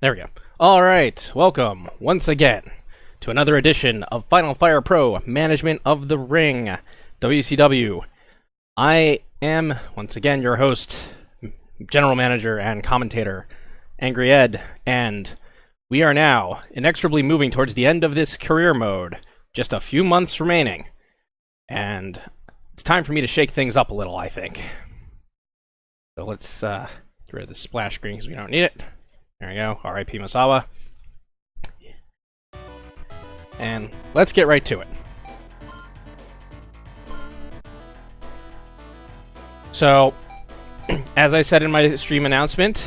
There we go. Alright, welcome once again to another edition of Final Fire Pro Management of the Ring, WCW. I am, once again, your host, general manager and commentator, Angry Ed, and we are now inexorably moving towards the end of this career mode. Just a few months remaining, and it's time for me to shake things up a little, I think. So let's get rid of the splash screen because we don't need it. There we go, R.I.P. Masawa. And let's get right to it. So, as I said in my stream announcement,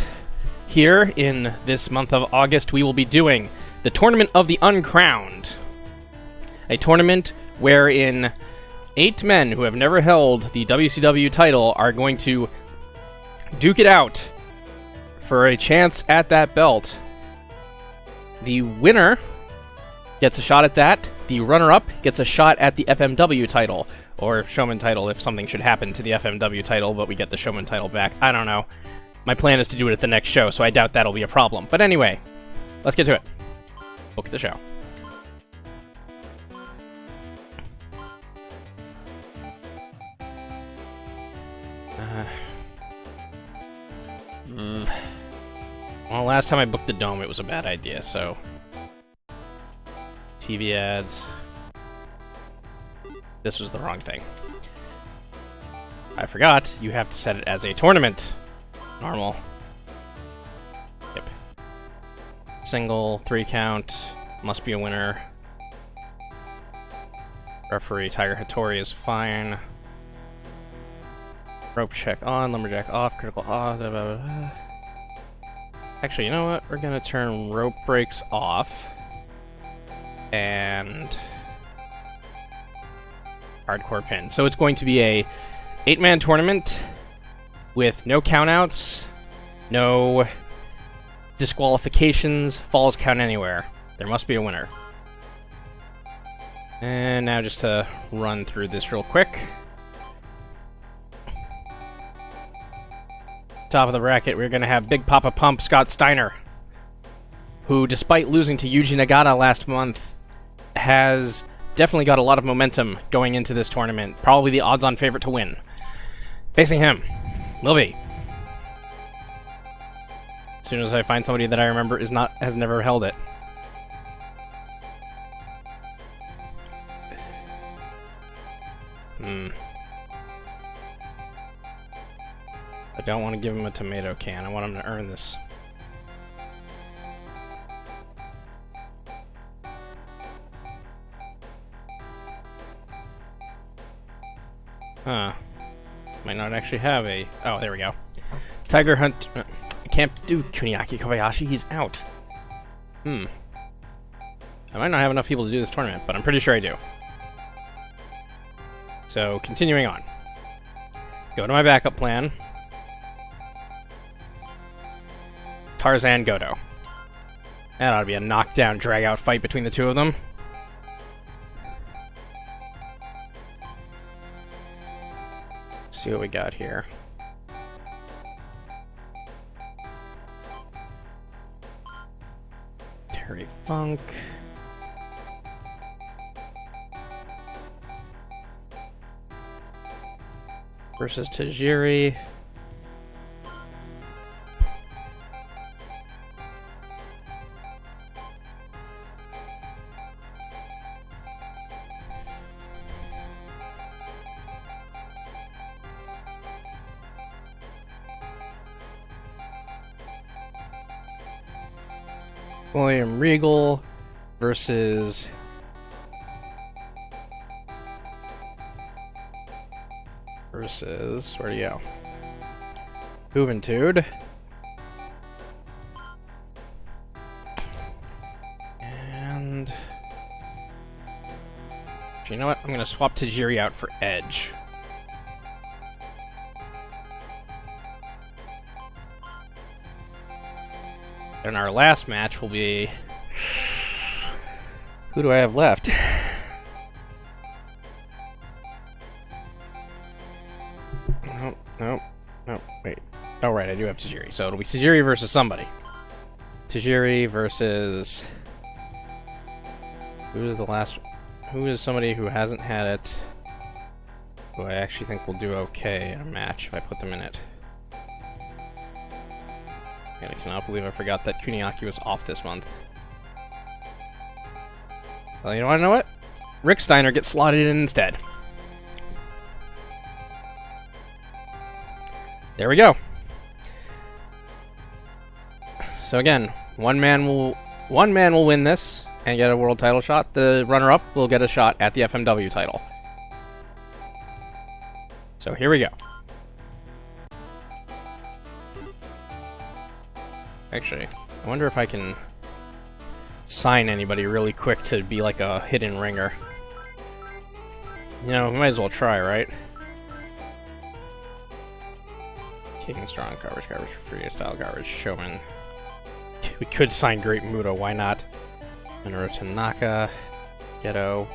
here in this month of August, we will be doing the Tournament of the Uncrowned. A tournament wherein 8 men who have never held the WCW title are going to duke it out for a chance at that belt. The winner gets a shot at that. The runner-up gets a shot at the FMW title, or Showman title if something should happen to the FMW title, but we get the Showman title back. I don't know. My plan is to do it at the next show, so I doubt that'll be a problem. But anyway, let's get to it. Book the show. Well, last time I booked the Dome, it was a bad idea, so... TV ads... This was the wrong thing. I forgot, you have to set it as a tournament. Normal. Yep. Single, 3 count, must be a winner. Referee Tiger Hattori is fine. Rope check on, lumberjack off, critical off, blah, blah, blah. Actually, you know what? We're gonna turn rope breaks off. And... hardcore pin. So it's going to be a 8-man tournament with no countouts, no disqualifications, falls count anywhere. There must be a winner. And now just to run through this real quick. Top of the bracket, we're going to have Big Papa Pump Scott Steiner, who, despite losing to Yuji Nagata last month, has definitely got a lot of momentum going into this tournament. Probably the odds-on favorite to win. Facing him, Lil B. As soon as I find somebody that I remember has never held it. I don't want to give him a tomato can. I want him to earn this. Huh. Might not actually have a... Oh, there we go. Tiger Hunt... I can't do Kuniaki Kobayashi. He's out. I might not have enough people to do this tournament, but I'm pretty sure I do. So, continuing on. Go to my backup plan. Tarzan Goto. That ought to be a knockdown, drag-out fight between the two of them. Let's see what we got here. Terry Funk. Versus Tajiri. William Regal versus where'd he go? Juventud. And you know what? I'm gonna swap Tajiri out for Edge. And our last match will be... Who do I have left? No, wait. Oh, right, I do have Tajiri. So it'll be Tajiri versus somebody. Tajiri versus... Who is the last... Who is somebody who hasn't had it, who I actually think will do okay in a match if I put them in it. And I cannot believe I forgot that Kuniaki was off this month. Well, you know what? Rick Steiner gets slotted in instead. There we go. So again, one man will win this and get a world title shot. The runner-up will get a shot at the FMW title. So here we go. Actually, I wonder if I can sign anybody really quick to be like a hidden ringer. You know, we might as well try, right? King strong garbage, freestyle garbage, showman. We could sign Great Muta, why not? Minoru Tanaka, Gedo,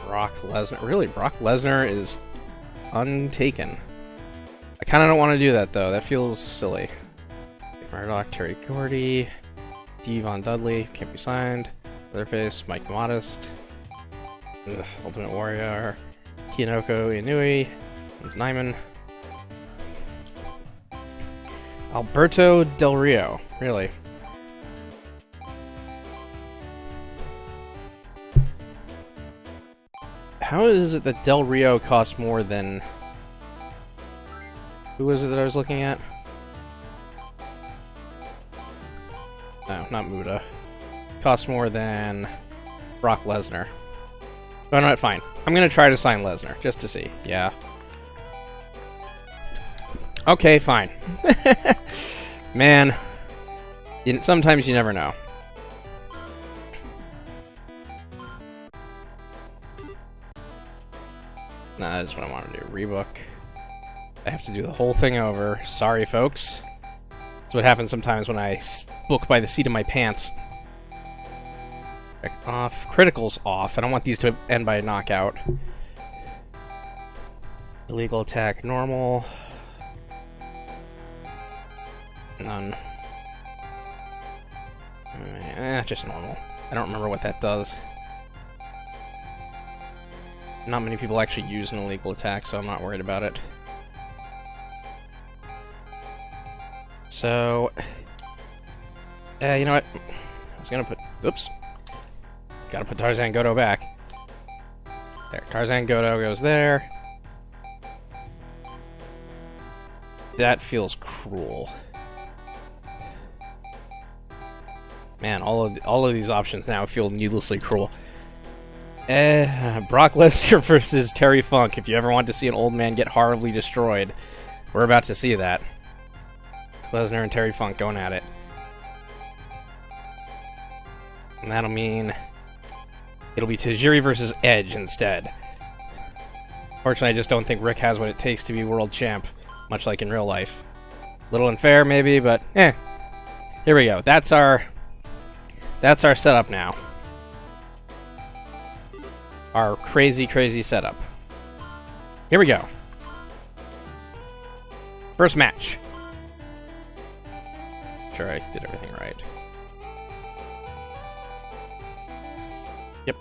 Brock Lesnar. Really, Brock Lesnar is untaken. I kind of don't want to do that though. That feels silly. Murdoch, Terry Gordy, Devon Dudley can't be signed. Leatherface, Mike Modest, Ultimate Warrior, Kianoko Inui, Hans Nyman, Alberto Del Rio. Really. How is it that Del Rio costs more than... Who was it that I was looking at? No, not Muda. Costs more than Brock Lesnar. Oh, no, fine. I'm gonna try to sign Lesnar, just to see. Yeah. Okay, fine. Man. Sometimes you never know. Nah, that's what I want to do. Rebook. I have to do the whole thing over. Sorry, folks. That's what happens sometimes when I book by the seat of my pants. Off. Critical's off. I don't want these to end by a knockout. Illegal attack, normal. None. Just normal. I don't remember what that does. Not many people actually use an illegal attack, so I'm not worried about it. So... you know what? I was gonna put... Oops. Gotta put Tarzan Goto back. There. Tarzan Goto goes there. That feels cruel. Man, all of these options now feel needlessly cruel. Brock Lesnar versus Terry Funk. If you ever want to see an old man get horribly destroyed, we're about to see that. Lesnar and Terry Funk going at it. And that'll mean it'll be Tajiri versus Edge instead. Fortunately, I just don't think Rick has what it takes to be world champ, much like in real life. Little unfair, maybe, but here we go. That's our setup now. Our crazy, crazy setup. Here we go. First match. Sure, I did everything right. Yep.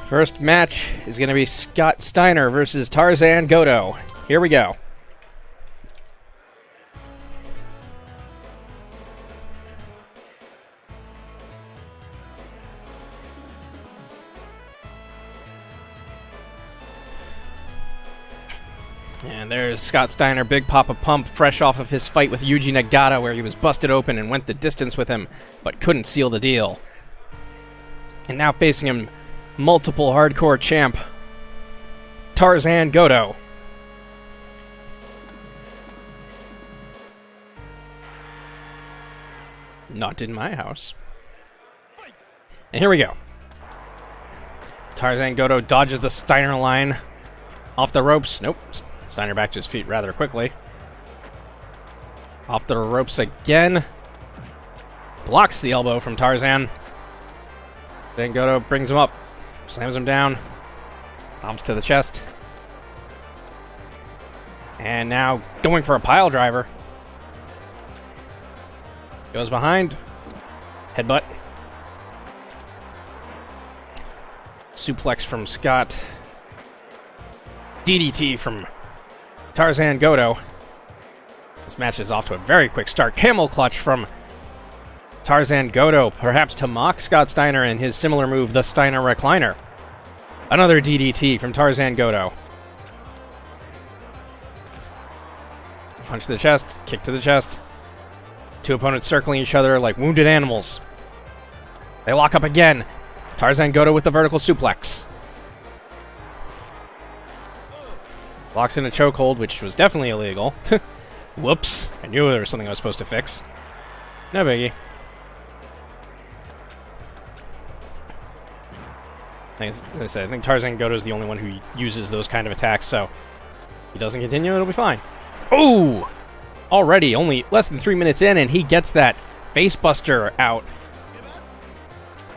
First match is going to be Scott Steiner versus Tarzan Goto. Here we go. And there's Scott Steiner, Big Papa Pump, fresh off of his fight with Yuji Nagata, where he was busted open and went the distance with him, but couldn't seal the deal. And now facing him, multiple hardcore champ, Tarzan Goto. Not in my house. And here we go. Tarzan Goto dodges the Steiner line off the ropes. Nope. Steiner back to his feet rather quickly. Off the ropes again. Blocks the elbow from Tarzan. Then Goto brings him up. Slams him down. Stomps to the chest. And now going for a pile driver. Goes behind. Headbutt. Suplex from Scott. DDT from Tarzan Goto. This match is off to a very quick start. Camel clutch from Tarzan Goto, perhaps to mock Scott Steiner and his similar move, the Steiner Recliner. Another DDT from Tarzan Goto. Punch to the chest, kick to the chest. Two opponents circling each other like wounded animals. They lock up again. Tarzan Goto with the vertical suplex. Locks in a chokehold, which was definitely illegal. Whoops. I knew there was something I was supposed to fix. No biggie. Like I said, I think Tarzan Goto is the only one who uses those kind of attacks, so if he doesn't continue, it'll be fine. Oh! Already, only less than 3 minutes in, and he gets that facebuster out.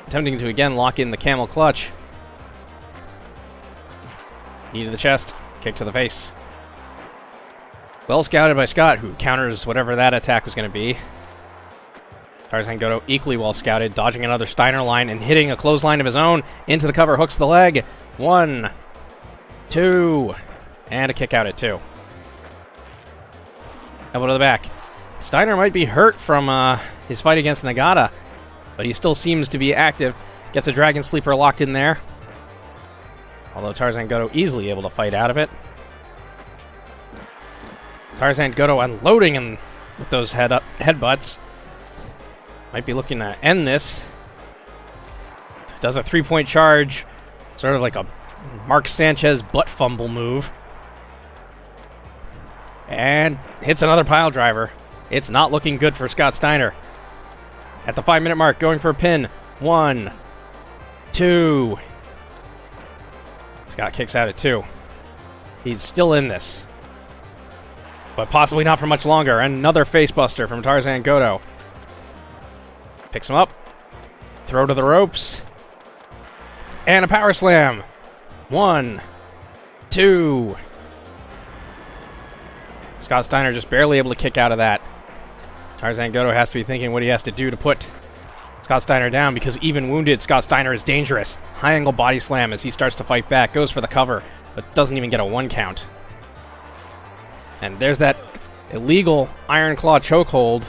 Attempting to again lock in the camel clutch. Knee to the chest, kick to the face. Well scouted by Scott, who counters whatever that attack was going to be. Tarzan Goto equally well scouted, dodging another Steiner line and hitting a clothesline of his own. Into the cover, hooks the leg. 1, 2, and a kick out at 2. Elbow to the back. Steiner might be hurt from his fight against Nagata, but he still seems to be active. Gets a Dragon Sleeper locked in there. Although Tarzan Goto easily able to fight out of it. Tarzan Goto unloading him with those headbutts. Might be looking to end this. Does a 3-point charge. Sort of like a Mark Sanchez butt fumble move. And hits another pile driver. It's not looking good for Scott Steiner. At the 5-minute mark, going for a pin. 1, 2. Scott kicks out at 2. He's still in this. But possibly not for much longer. Another facebuster from Tarzan Goto. Picks him up. Throw to the ropes. And a power slam. 1, 2. Scott Steiner just barely able to kick out of that. Tarzan Goto has to be thinking what he has to do to put Scott Steiner down, because even wounded, Scott Steiner is dangerous. High angle body slam as he starts to fight back. Goes for the cover, but doesn't even get a 1 count. And there's that illegal Iron Claw chokehold.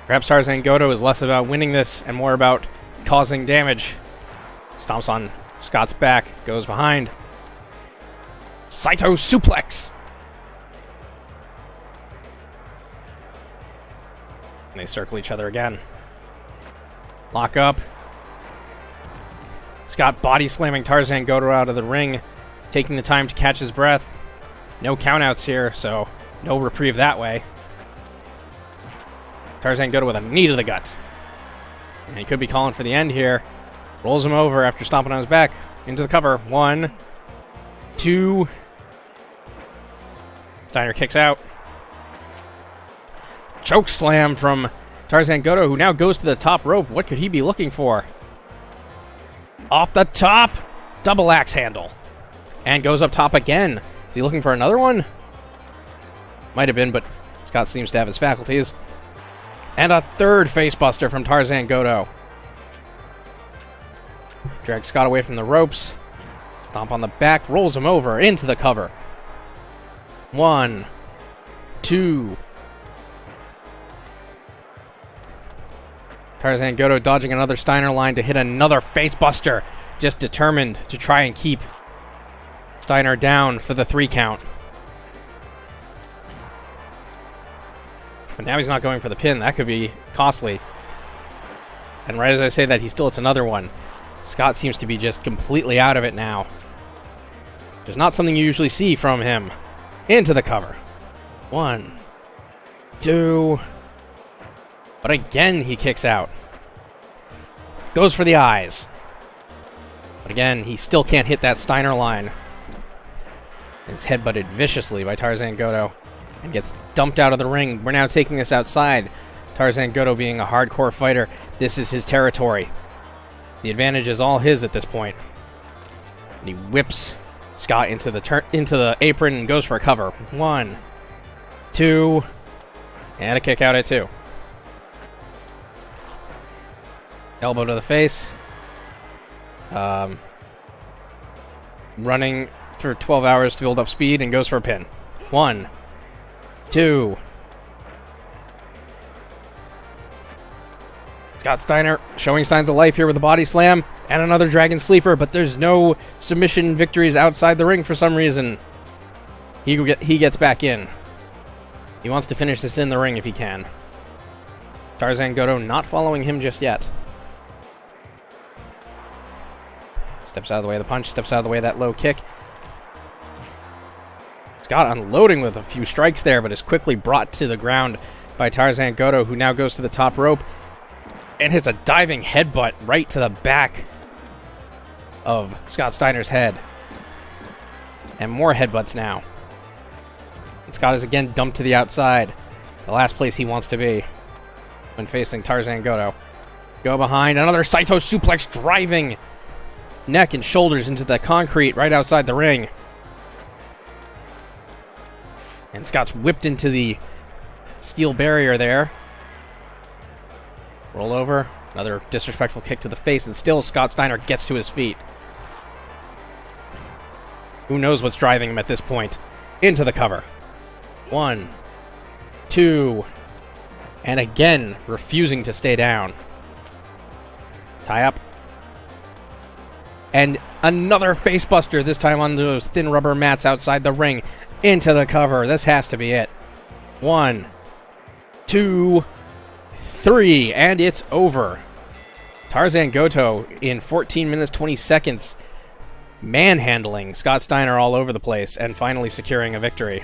Perhaps Tarzan Goto is less about winning this and more about causing damage. Stomps on Scott's back, goes behind. Saito suplex! And they circle each other again. Lock up. Scott body slamming Tarzan Goto out of the ring, taking the time to catch his breath. No countouts here, so no reprieve that way. Tarzan Goto with a knee to the gut. And he could be calling for the end here. Rolls him over after stomping on his back. Into the cover. 1, 2. Steiner kicks out. Choke slam from Tarzan Goto, who now goes to the top rope. What could he be looking for? Off the top. Double axe handle. And goes up top again. Is he looking for another one? Might have been, but Scott seems to have his faculties. And a third facebuster from Tarzan Goto. Drags Scott away from the ropes. Stomp on the back. Rolls him over into the cover. 1, 2. Tarzan Goto dodging another Steiner line to hit another facebuster. Just determined to try and keep Steiner down for the 3 count. But now he's not going for the pin. That could be costly. And right as I say that, he still hits another one. Scott seems to be just completely out of it now. Which is not something you usually see from him. Into the cover. 1, 2. But again, he kicks out. Goes for the eyes. But again, he still can't hit that Steiner line. He's headbutted viciously by Tarzan Goto and gets dumped out of the ring. We're now taking this outside. Tarzan Goto being a hardcore fighter, this is his territory. The advantage is all his at this point. And he whips Scott into the apron and goes for a cover. 1, 2, and a kick out at 2. Elbow to the face. Running for 12 hours to build up speed and goes for a pin. 1, 2. Scott Steiner showing signs of life here with a body slam and another dragon sleeper, but there's no submission victories outside the ring for some reason. He gets back in. He wants to finish this in the ring if he can. Tarzan Goto not following him just yet. Steps out of the way of the punch, steps out of the way of that low kick. Scott unloading with a few strikes there, but is quickly brought to the ground by Tarzan Goto, who now goes to the top rope and hits a diving headbutt right to the back of Scott Steiner's head. And more headbutts now. And Scott is again dumped to the outside, the last place he wants to be when facing Tarzan Goto. Go behind, another Saito suplex driving neck and shoulders into the concrete right outside the ring. And Scott's whipped into the steel barrier there. Roll over, another disrespectful kick to the face, and still Scott Steiner gets to his feet. Who knows what's driving him at this point? Into the cover. 1, 2, and again refusing to stay down. Tie up. And another facebuster, this time on those thin rubber mats outside the ring. Into the cover. This has to be it. 1, 2, 3, and it's over. Tarzan Goto in 14 minutes 20 seconds manhandling Scott Steiner all over the place and finally securing a victory.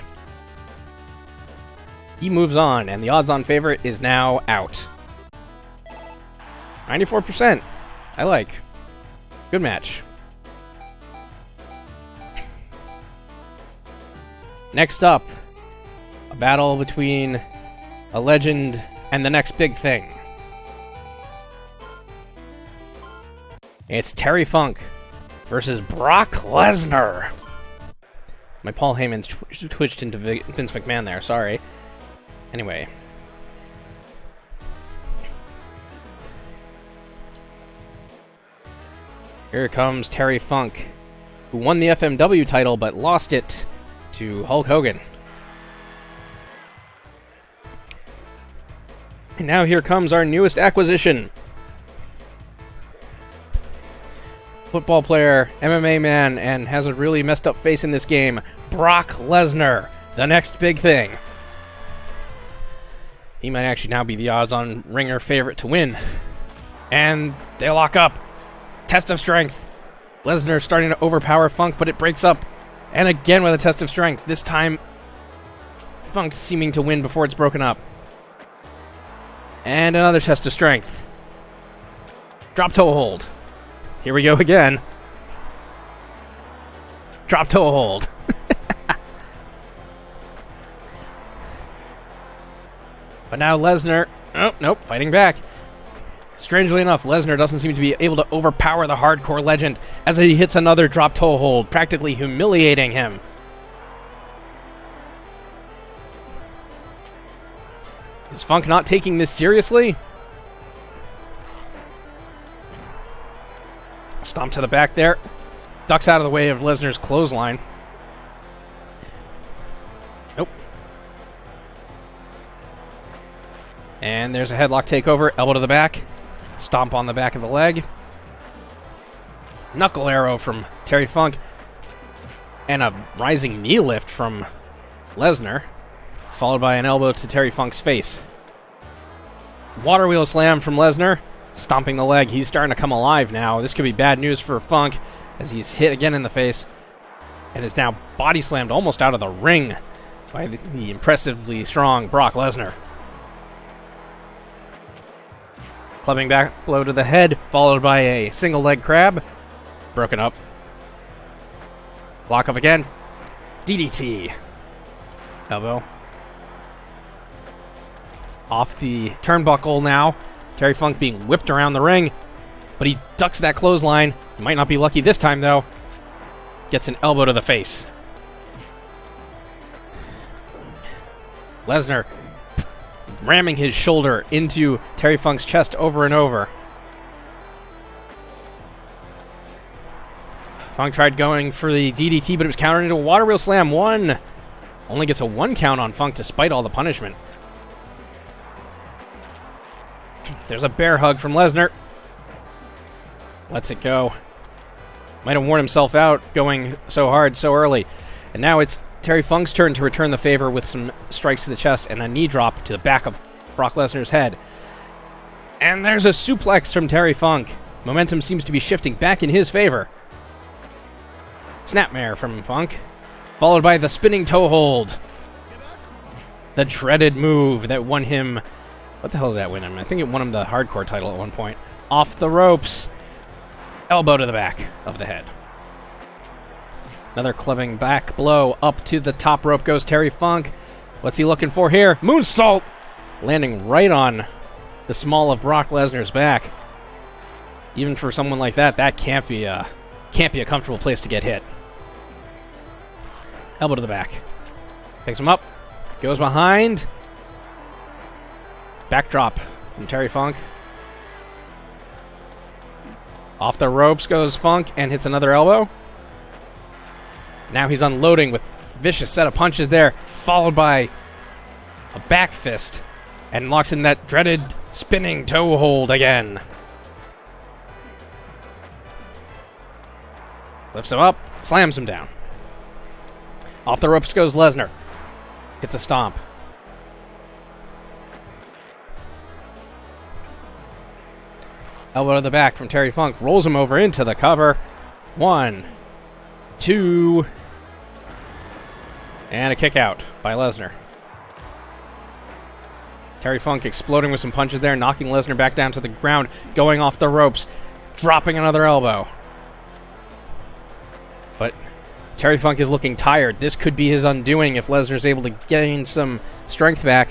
He moves on, and the odds-on favorite is now out. 94%. I like. Good match. Next up, a battle between a legend and the next big thing. It's Terry Funk versus Brock Lesnar. My Paul Heyman's twitched into Vince McMahon there, sorry. Anyway. Here comes Terry Funk, who won the FMW title but lost it to Hulk Hogan. And now here comes our newest acquisition. Football player, MMA man, and has a really messed up face in this game, Brock Lesnar, the next big thing. He might actually now be the odds-on ringer favorite to win. And they lock up. Test of strength. Lesnar starting to overpower Funk, but it breaks up. And again with a test of strength. This time, Funk seeming to win before it's broken up. And another test of strength. Drop toe hold. Here we go again. Drop toe hold. But now Lesnar... Oh, nope, fighting back. Strangely enough, Lesnar doesn't seem to be able to overpower the hardcore legend as he hits another drop toe hold, practically humiliating him. Is Funk not taking this seriously? Stomp to the back there. Ducks out of the way of Lesnar's clothesline. Nope. And there's a headlock takeover. Elbow to the back. Stomp on the back of the leg. Knuckle arrow from Terry Funk. And a rising knee lift from Lesnar. Followed by an elbow to Terry Funk's face. Water wheel slam from Lesnar. Stomping the leg. He's starting to come alive now. This could be bad news for Funk as he's hit again in the face. And is now body slammed almost out of the ring by the impressively strong Brock Lesnar. Clubbing back blow to the head, followed by a single leg crab. Broken up. Lock up again. DDT. Elbow. Off the turnbuckle now. Terry Funk being whipped around the ring. But he ducks that clothesline. Might not be lucky this time, though. Gets an elbow to the face. Lesnar ramming his shoulder into Terry Funk's chest over and over. Funk tried going for the DDT, but it was countered into a water wheel slam. One. Only gets a 1 count on Funk despite all the punishment. There's a bear hug from Lesnar. Lets it go. Might have worn himself out going so hard so early. And now it's Terry Funk's turn to return the favor with some strikes to the chest and a knee drop to the back of Brock Lesnar's head. And there's a suplex from Terry Funk. Momentum seems to be shifting back in his favor. Snapmare from Funk, followed by the spinning toe hold. The dreaded move that won him... What the hell did that win him? I think it won him the hardcore title at one point. Off the ropes. Elbow to the back of the head. Another clubbing back blow. Up to the top rope goes Terry Funk. What's he looking for here? Moonsault! Landing right on the small of Brock Lesnar's back. Even for someone like that, that can't be a comfortable place to get hit. Elbow to the back. Picks him up. Goes behind. Backdrop from Terry Funk. Off the ropes goes Funk and hits another elbow. Now he's unloading with vicious set of punches there, followed by a back fist, and locks in that dreaded spinning toe hold again. Lifts him up, slams him down. Off the ropes goes Lesnar. Hits a stomp. Elbow to the back from Terry Funk. Rolls him over into the cover. 1, 2, and a kick out by Lesnar. Terry Funk exploding with some punches there, knocking Lesnar back down to the ground, going off the ropes, dropping another elbow. But Terry Funk is looking tired. This could be his undoing if Lesnar's able to gain some strength back.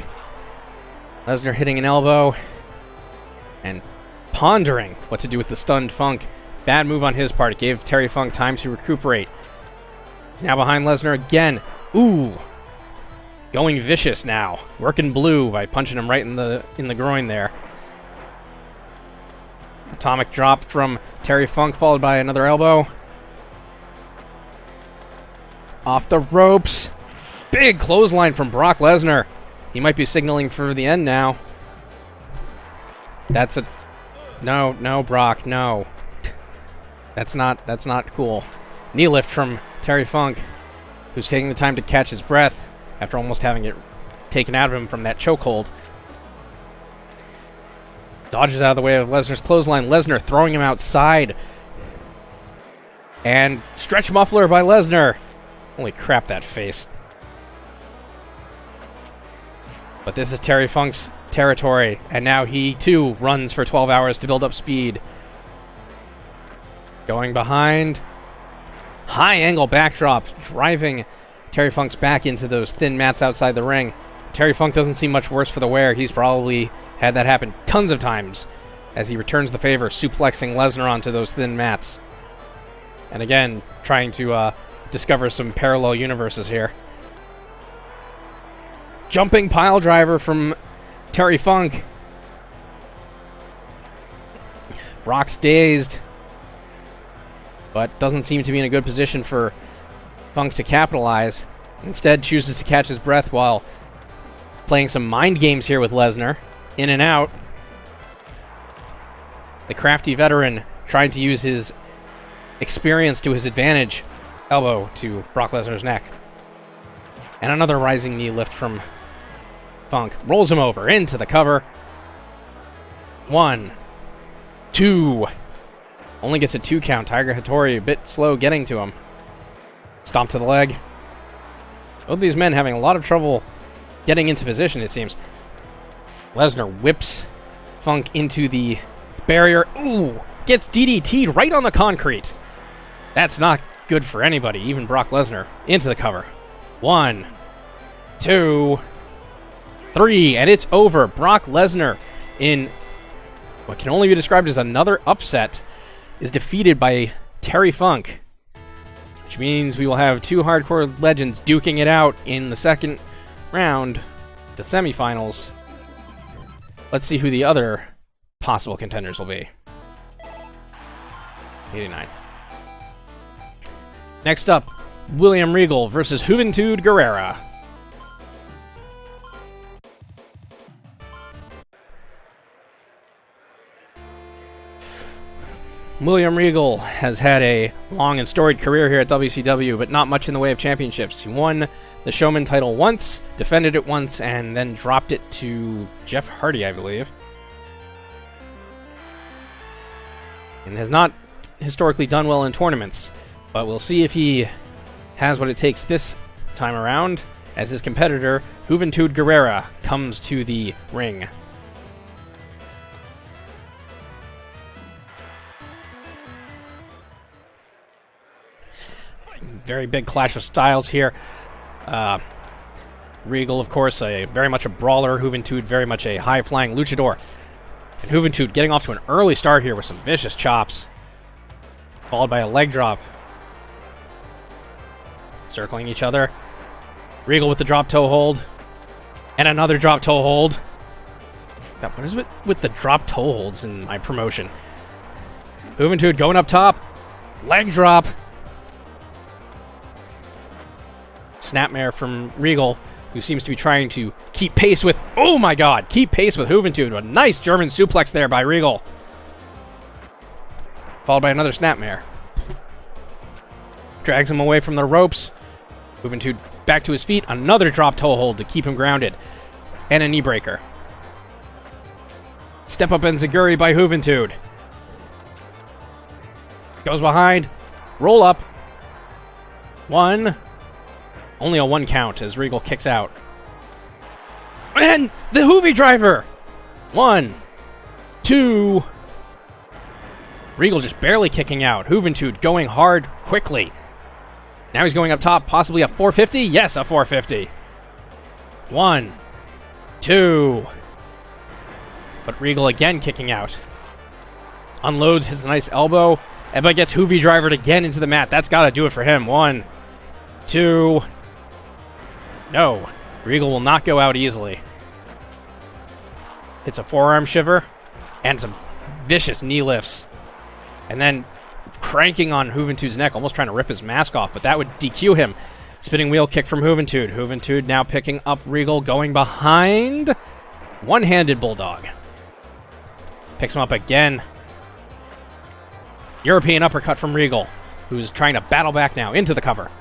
Lesnar hitting an elbow and pondering what to do with the stunned Funk. Bad move on his part. It gave Terry Funk time to recuperate. He's now behind Lesnar again. Ooh. Going vicious now. Working blue by punching him right in the groin there. Atomic drop from Terry Funk followed by another elbow. Off the ropes. Big clothesline from Brock Lesnar. He might be signaling for the end now. That's a... No, Brock, no. That's not cool. Knee lift from Terry Funk, who's taking the time to catch his breath after almost having it taken out of him from that chokehold. Dodges out of the way of Lesnar's clothesline. Lesnar throwing him outside. And stretch muffler by Lesnar. Holy crap, that face. But this is Terry Funk's territory, and now he, too, runs for 12 hours to build up speed. Going behind. High angle backdrop, driving Terry Funk's back into those thin mats outside the ring. Terry Funk doesn't seem much worse for the wear. He's probably had that happen tons of times as he returns the favor, suplexing Lesnar onto those thin mats. And again, trying to discover some parallel universes here. Jumping pile driver from Terry Funk. Brock's dazed, but doesn't seem to be in a good position for Funk to capitalize. Instead, chooses to catch his breath while playing some mind games here with Lesnar. In and out. The crafty veteran trying to use his experience to his advantage. Elbow to Brock Lesnar's neck. And another rising knee lift from Funk. Rolls him over into the cover. 1, 2. Only gets a 2 count. Tiger Hattori a bit slow getting to him. Stomp to the leg. Both these men having a lot of trouble getting into position, it seems. Lesnar whips Funk into the barrier. Ooh! Gets DDT'd right on the concrete. That's not good for anybody, even Brock Lesnar. Into the cover. 1, 2, 3, and it's over. Brock Lesnar, in what can only be described as another upset, is defeated by Terry Funk, which means we will have 2 hardcore legends duking it out in the second round, the semifinals. Let's see who the other possible contenders will be. 89. Next up, William Regal versus Juventud Guerrera. William Regal has had a long and storied career here at WCW, but not much in the way of championships. He won the Showman title once, defended it once, and then dropped it to Jeff Hardy, I believe. And has not historically done well in tournaments, but we'll see if he has what it takes this time around as his competitor, Juventud Guerrera, comes to the ring. Very big clash of styles here. Regal, of course, very much a brawler. Juventud, very much a high-flying luchador. And Juventud getting off to an early start here with some vicious chops, followed by a leg drop. Circling each other. Regal with the drop toe hold. And another drop toe hold. God, what is it with the drop toe holds in my promotion? Juventud going up top. Leg drop. Snapmare from Regal, who seems to be trying to keep pace with... Oh my god! Keep pace with Juventud. A nice German suplex there by Regal. Followed by another snapmare. Drags him away from the ropes. Juventud back to his feet. Another drop toe hold to keep him grounded. And a knee breaker. Step up enziguri by Juventud. Goes behind. Roll up. One. Only a 1 count as Regal kicks out. And the Hoovy driver! 1, 2. Regal just barely kicking out. Juventud going hard quickly. Now he's going up top, possibly a 450? Yes, a 450. 1, 2. But Regal again kicking out. Unloads his nice elbow, but gets Hoovy drivered again into the mat. That's got to do it for him. 1, 2. No, Regal will not go out easily. Hits a forearm shiver and some vicious knee lifts. And then cranking on Juventud's neck, almost trying to rip his mask off, but that would DQ him. Spinning wheel kick from Juventud. Juventud now picking up Regal, going behind. One-handed bulldog. Picks him up again. European uppercut from Regal, who's trying to battle back now into the cover.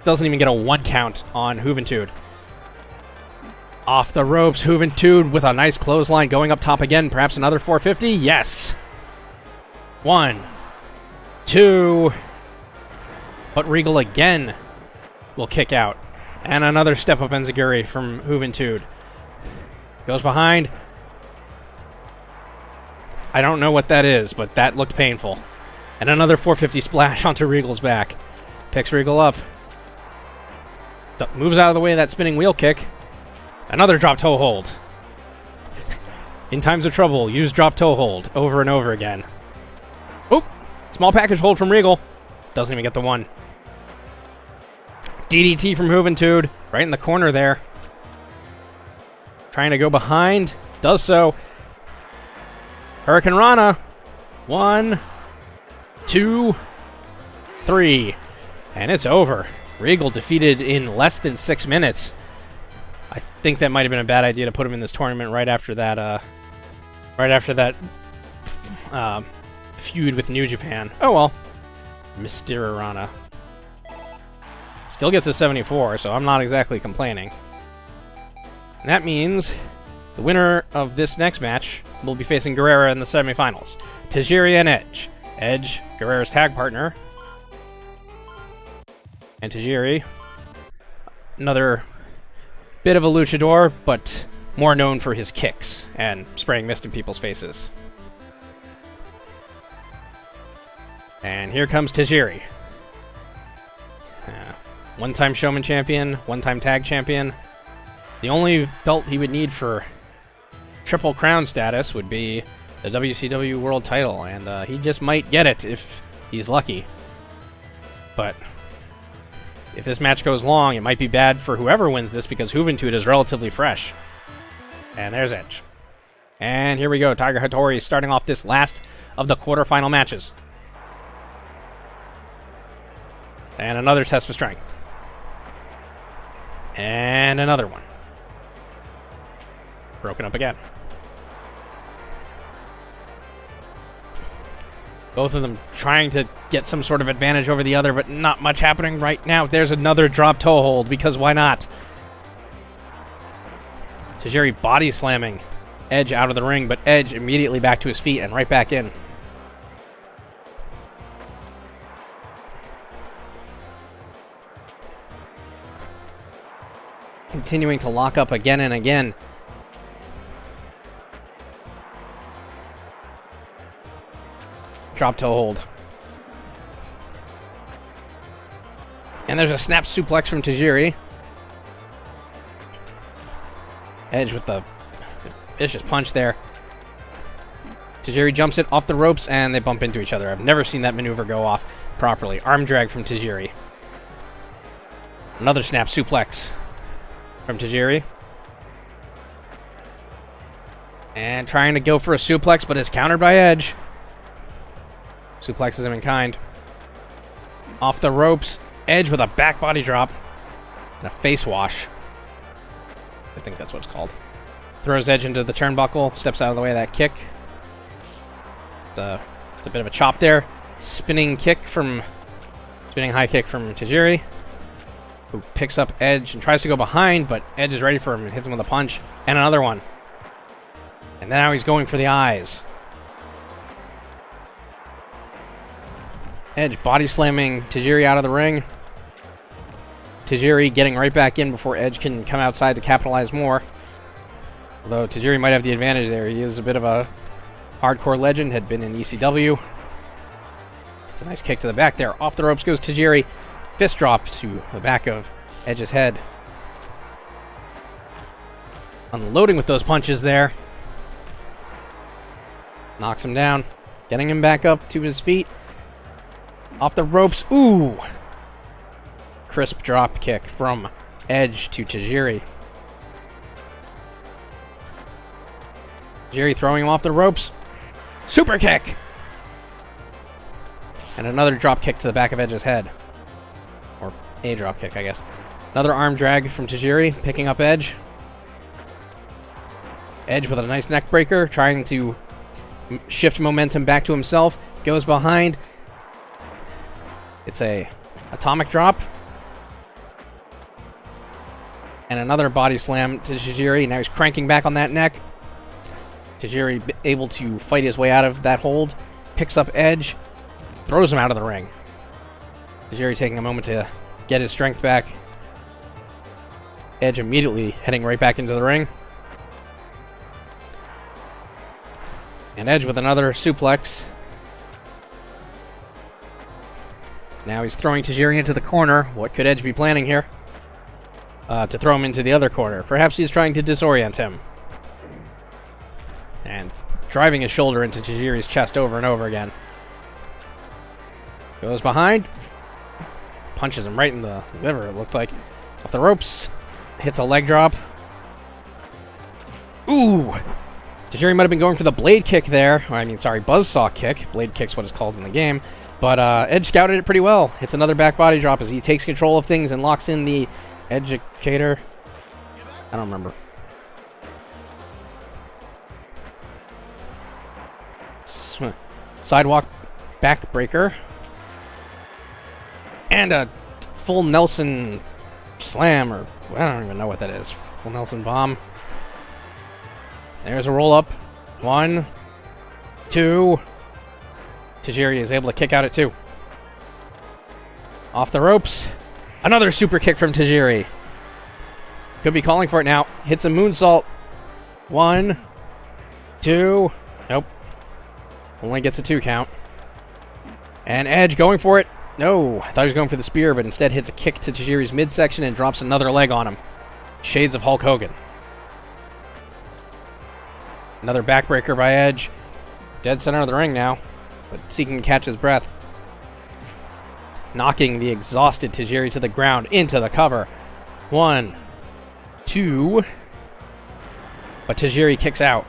Doesn't even get a 1 count on Juventud. Off the ropes, Juventud with a nice clothesline going up top again. Perhaps another 450? Yes. 1, 2. But Regal again will kick out. And another step-up enziguri from Juventud. Goes behind. I don't know what that is, but that looked painful. And another 450 splash onto Regal's back. Picks Regal up. Moves out of the way of that spinning wheel kick. Another drop toe hold. In times of trouble, use drop toe hold over and over again. Oop! Small package hold from Regal. Doesn't even get the 1. DDT from Juventud. Right in the corner there. Trying to go behind. Does so. Hurricane Rana. 1, 2, 3. And it's over. Regal defeated in less than 6 minutes. I think that might have been a bad idea to put him in this tournament right after that feud with New Japan. Oh well. Mr. Rana. Still gets a 74, so I'm not exactly complaining. And that means the winner of this next match will be facing Guerrera in the semifinals. Tajiri and Edge. Edge, Guerrera's tag partner. And Tajiri, another bit of a luchador, but more known for his kicks and spraying mist in people's faces. And here comes Tajiri. One-time Showman champion, one-time tag champion. The only belt he would need for Triple Crown status would be the WCW World title, and he just might get it if he's lucky. But if this match goes long, it might be bad for whoever wins this because Juventud is relatively fresh. And there's Edge. And here we go. Tiger Hattori starting off this last of the quarterfinal matches. And another test of strength. And another one. Broken up again. Both of them trying to get some sort of advantage over the other, but not much happening right now. There's another drop toe hold, because why not? Tajiri body slamming Edge out of the ring, but Edge immediately back to his feet and right back in. Continuing to lock up again and again. Drop toe hold. And there's a snap suplex from Tajiri. Edge with the vicious punch there. Tajiri jumps it off the ropes and they bump into each other. I've never seen that maneuver go off properly. Arm drag from Tajiri. Another snap suplex from Tajiri. And trying to go for a suplex, but is countered by Edge. Suplexes him in kind. Off the ropes. Edge with a back body drop. And a face wash. I think that's what it's called. Throws Edge into the turnbuckle. Steps out of the way of that kick. It's a bit of a chop there. Spinning high kick from Tajiri. Who picks up Edge and tries to go behind, but Edge is ready for him and hits him with a punch. And another one. And now he's going for the eyes. Edge body slamming Tajiri out of the ring. Tajiri getting right back in before Edge can come outside to capitalize more. Although Tajiri might have the advantage there. He is a bit of a hardcore legend, had been in ECW. It's a nice kick to the back there. Off the ropes goes Tajiri. Fist drop to the back of Edge's head. Unloading with those punches there. Knocks him down. Getting him back up to his feet. Off the ropes. Ooh! Crisp drop kick from Edge to Tajiri. Tajiri throwing him off the ropes. Super kick! And another drop kick to the back of Edge's head. Or a drop kick, I guess. Another arm drag from Tajiri, picking up Edge. Edge with a nice neck breaker, trying to shift momentum back to himself. Goes behind. It's a atomic drop. And another body slam to Tajiri. Now he's cranking back on that neck. Tajiri able to fight his way out of that hold. Picks up Edge. Throws him out of the ring. Tajiri taking a moment to get his strength back. Edge immediately heading right back into the ring. And Edge with another suplex. Now he's throwing Tajiri into the corner. What could Edge be planning here? To throw him into the other corner. Perhaps he's trying to disorient him. And driving his shoulder into Tajiri's chest over and over again. Goes behind. Punches him right in the liver, it looked like. Off the ropes. Hits a leg drop. Ooh! Tajiri might have been going for the blade kick there. Buzzsaw kick. Blade kick's what it's called in the game. But Edge scouted it pretty well. Hits another back body drop as he takes control of things and locks in the Educator. I don't remember. Sidewalk backbreaker. And a full Nelson slam, or I don't even know what that is. Full Nelson bomb. There's a roll up. 1, 2. Tajiri is able to kick out at 2. Off the ropes. Another super kick from Tajiri. Could be calling for it now. Hits a moonsault. 1, 2. Nope. Only gets a 2 count. And Edge going for it. No, I thought he was going for the spear, but instead hits a kick to Tajiri's midsection and drops another leg on him. Shades of Hulk Hogan. Another backbreaker by Edge. Dead center of the ring now, but seeking to catch his breath. Knocking the exhausted Tajiri to the ground into the cover. 1, 2. But Tajiri kicks out.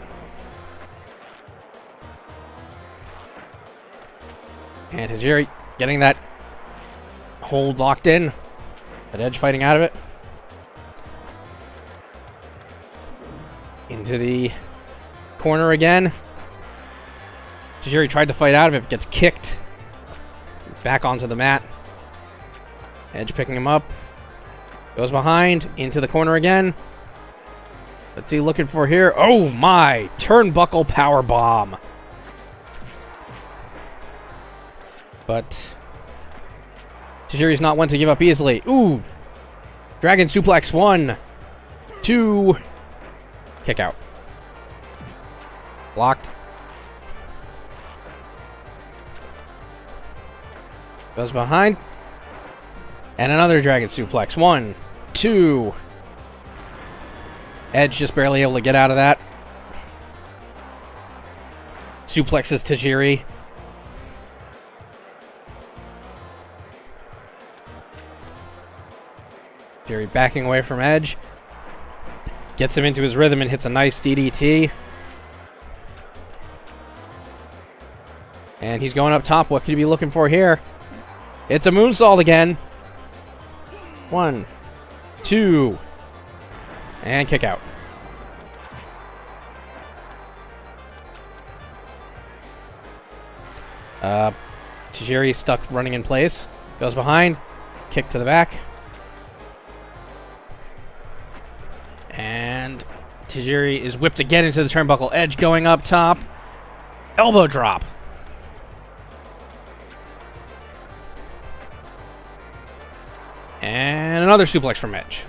And Tajiri getting that hold locked in. But Edge fighting out of it. Into the corner again. Tajiri tried to fight out of it, but gets kicked. Back onto the mat. Edge picking him up. Goes behind, into the corner again. What's he looking for here? Oh my! Turnbuckle powerbomb. But Tajiri's not one to give up easily. Ooh! Dragon suplex. 1, 2. Kick out. Blocked. Goes behind. And another dragon suplex. 1, 2. Edge just barely able to get out of that. Suplexes Tajiri. Tajiri backing away from Edge. Gets him into his rhythm and hits a nice DDT. And he's going up top. What could he be looking for here? It's a moonsault again. 1, 2. And kick out. Tajiri stuck running in place. Goes behind. Kick to the back. And Tajiri is whipped again into the turnbuckle. Edge going up top. Elbow drop. And another suplex from Edge.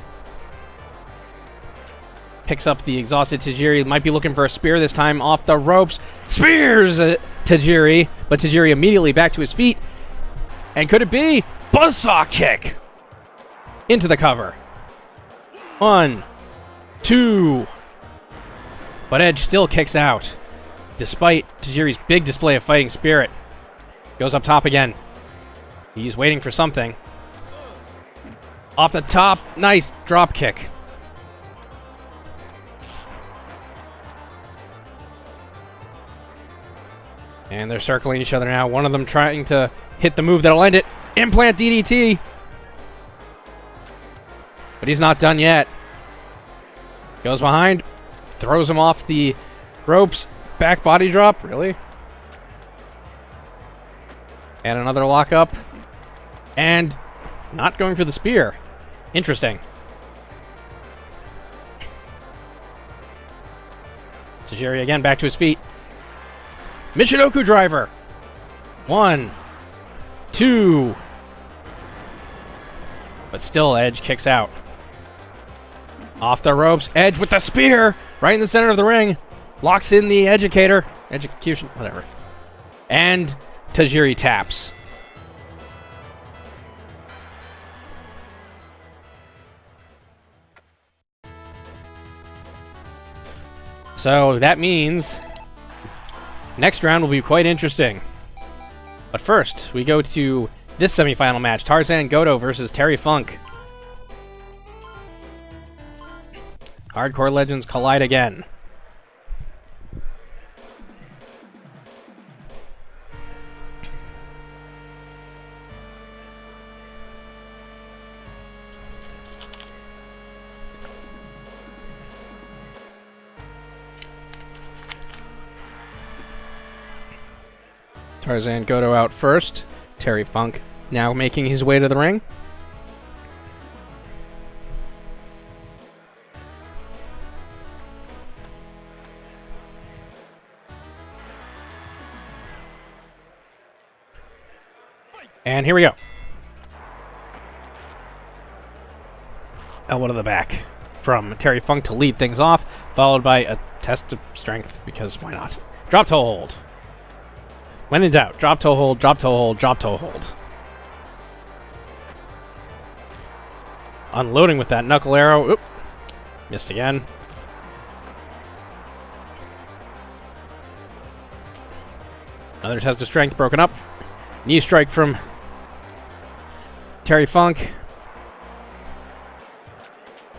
Picks up the exhausted Tajiri. Might be looking for a spear this time off the ropes. Spears Tajiri. But Tajiri immediately back to his feet. And could it be? Buzzsaw kick. Into the cover. 1, 2. But Edge still kicks out. Despite Tajiri's big display of fighting spirit. Goes up top again. He's waiting for something. Off the top. Nice drop kick. And they're circling each other now. One of them trying to hit the move that'll end it. Implant DDT. But he's not done yet. Goes behind. Throws him off the ropes. Back body drop. Really? And another lockup. And not going for the spear. Interesting. Tajiri again back to his feet. Michinoku driver. 1, 2. But still Edge kicks out. Off the ropes. Edge with the spear. Right in the center of the ring. Locks in the educator. Execution. Whatever. And Tajiri taps. So that means next round will be quite interesting. But first, we go to this semifinal match. Tarzan Goto versus Terry Funk. Hardcore legends collide again. Tarzan Goto out first. Terry Funk now making his way to the ring. And here we go. Elbow to the back from Terry Funk to lead things off, followed by a test of strength, because why not? Drop toe hold. When in doubt, drop toe hold, drop toe hold, drop toe hold. Unloading with that knuckle arrow. Oop. Missed again. Another test of strength broken up. Knee strike from Terry Funk.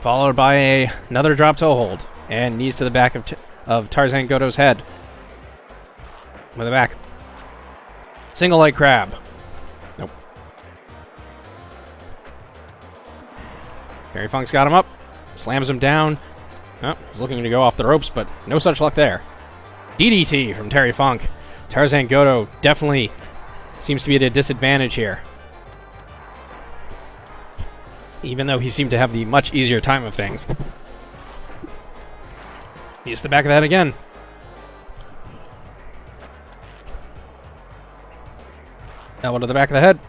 Followed by another drop toe hold. And knees to the back of Tarzan Goto's head. With the back. Single leg crab. Nope. Terry Funk's got him up. Slams him down. Oh, he's looking to go off the ropes, but no such luck there. DDT from Terry Funk. Tarzan Goto definitely seems to be at a disadvantage here. Even though he seemed to have the much easier time of things. Use the back of the head again. Elbow to the back of the head.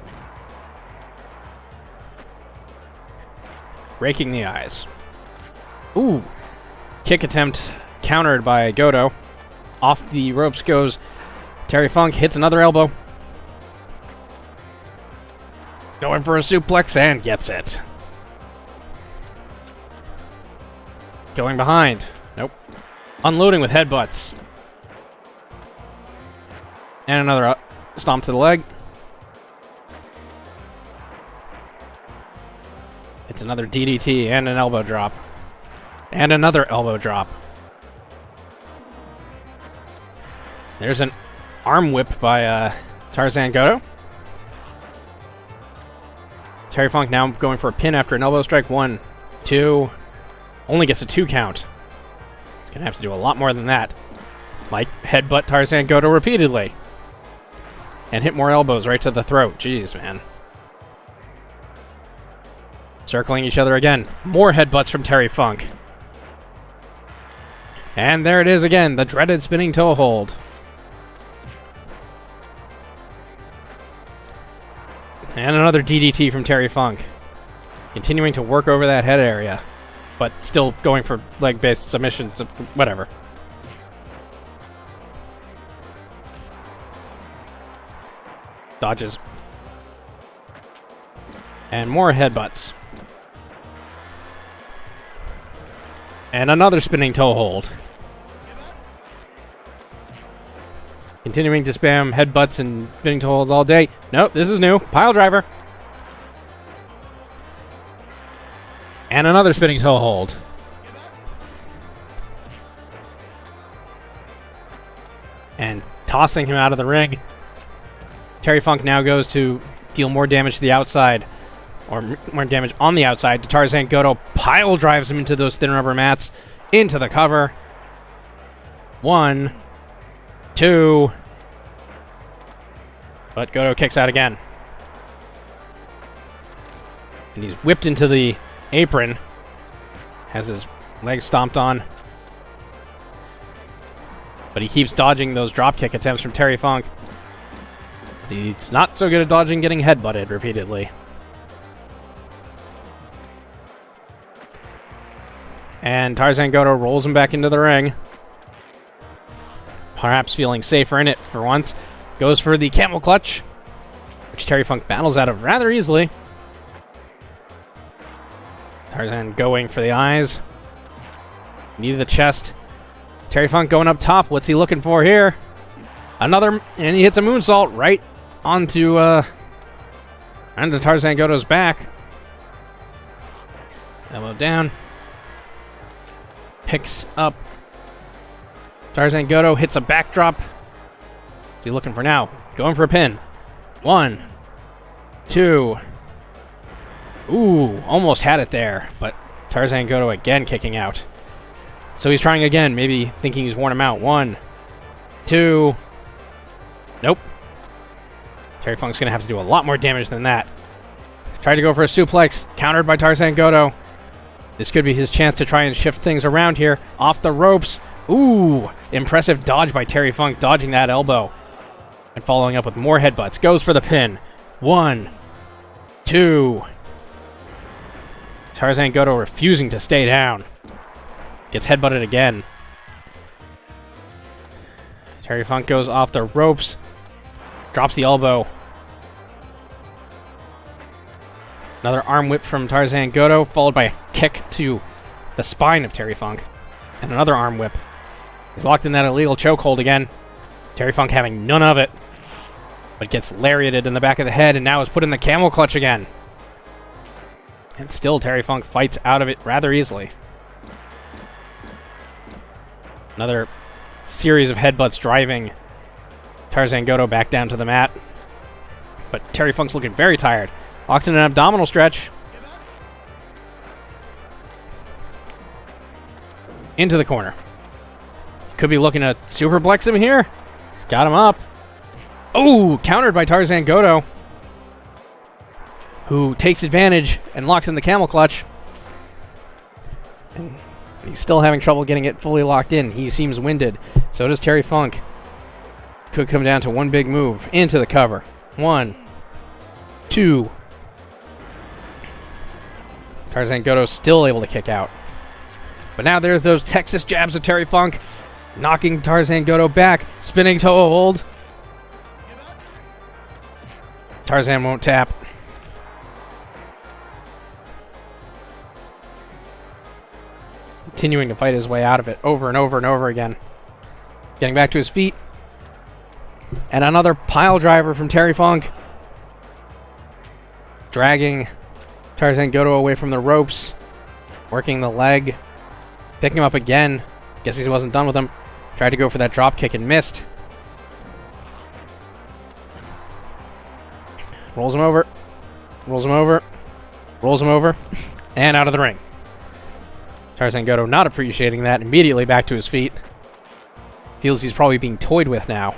Raking the eyes. Ooh. Kick attempt countered by Goto. Off the ropes goes Terry Funk. Hits another elbow. Going for a suplex and gets it. Going behind. Nope. Unloading with headbutts. And another stomp to the leg. It's another DDT and an elbow drop. And another elbow drop. There's an arm whip by Tarzan Goto. Terry Funk now going for a pin after an elbow strike. 1, 2. Only gets a 2 count. He's going to have to do a lot more than that. Like headbutt Tarzan Goto repeatedly. And hit more elbows right to the throat. Jeez, man. Circling each other again. More headbutts from Terry Funk. And there it is again, the dreaded spinning toe hold. And another DDT from Terry Funk. Continuing to work over that head area. But still going for leg-based submissions, whatever. Dodges. And more headbutts. And another spinning toe hold. Continuing to spam headbutts and spinning toe holds all day. Nope, this is new. Pile driver. And another spinning toe hold. And tossing him out of the ring. Terry Funk now goes to deal more damage to the outside. Or more damage on the outside to Tarzan Goto. Pile drives him into those thin rubber mats. Into the cover. 1, 2. But Goto kicks out again. And he's whipped into the apron. Has his legs stomped on. But he keeps dodging those dropkick attempts from Terry Funk. He's not so good at dodging getting headbutted repeatedly. And Tarzan Goto rolls him back into the ring. Perhaps feeling safer in it for once. Goes for the camel clutch, which Terry Funk battles out of rather easily. Tarzan going for the eyes. Knee to the chest. Terry Funk going up top. What's he looking for here? Another, and he hits a moonsault right onto Tarzan Goto's back. Elbow down. Picks up. Tarzan Goto hits a backdrop. What's he looking for now? Going for a pin. 1, 2. Ooh, almost had it there, but Tarzan Goto again kicking out. So he's trying again, maybe thinking he's worn him out. 1, 2. Nope. Terry Funk's going to have to do a lot more damage than that. Tried to go for a suplex, countered by Tarzan Goto. This could be his chance to try and shift things around here. Off the ropes. Ooh, impressive dodge by Terry Funk, dodging that elbow. And following up with more headbutts. Goes for the pin. 1, 2. Tarzan Goto refusing to stay down. Gets headbutted again. Terry Funk goes off the ropes. Drops the elbow. Another arm whip from Tarzan Goto, followed by a kick to the spine of Terry Funk. And another arm whip. He's locked in that illegal chokehold again. Terry Funk having none of it. But gets lariated in the back of the head and now is put in the camel clutch again. And still Terry Funk fights out of it rather easily. Another series of headbutts driving Tarzan Goto back down to the mat. But Terry Funk's looking very tired. Locked in an abdominal stretch. into the corner. Could be looking to superplex him here. Got him up. Oh, countered by Tarzan Goto, who takes advantage and locks in the camel clutch. And he's still having trouble getting it fully locked in. He seems winded. So does Terry Funk. Could come down to one big move into the cover. 1, 2. Tarzan Goto still able to kick out. But now there's those Texas jabs of Terry Funk, knocking Tarzan Goto back. Spinning toe hold. Tarzan won't tap. Continuing to fight his way out of it over and over and over again. Getting back to his feet. And another pile driver from Terry Funk. Dragging Tarzan Goto away from the ropes. Working the leg. Picking him up again. Guess he wasn't done with him. Tried to go for that drop kick and missed. Rolls him over. Rolls him over. Rolls him over. And out of the ring. Tarzan Goto not appreciating that. Immediately back to his feet. Feels he's probably being toyed with now.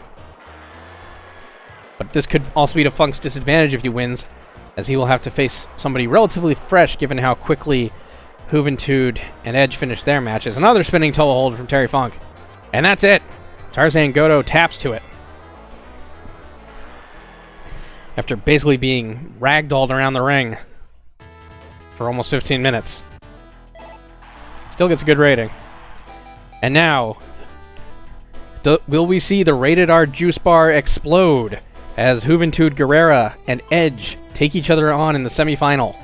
But this could also be to Funk's disadvantage if he wins, as he will have to face somebody relatively fresh given how quickly Juventud and Edge finished their matches. Another spinning toe hold from Terry Funk. And that's it. Tarzan Goto taps to it. After basically being ragdolled around the ring for almost 15 minutes. Still gets a good rating. And now, will we see the Rated R Juice Bar explode as Juventud Guerrera and Edge take each other on in the semifinal?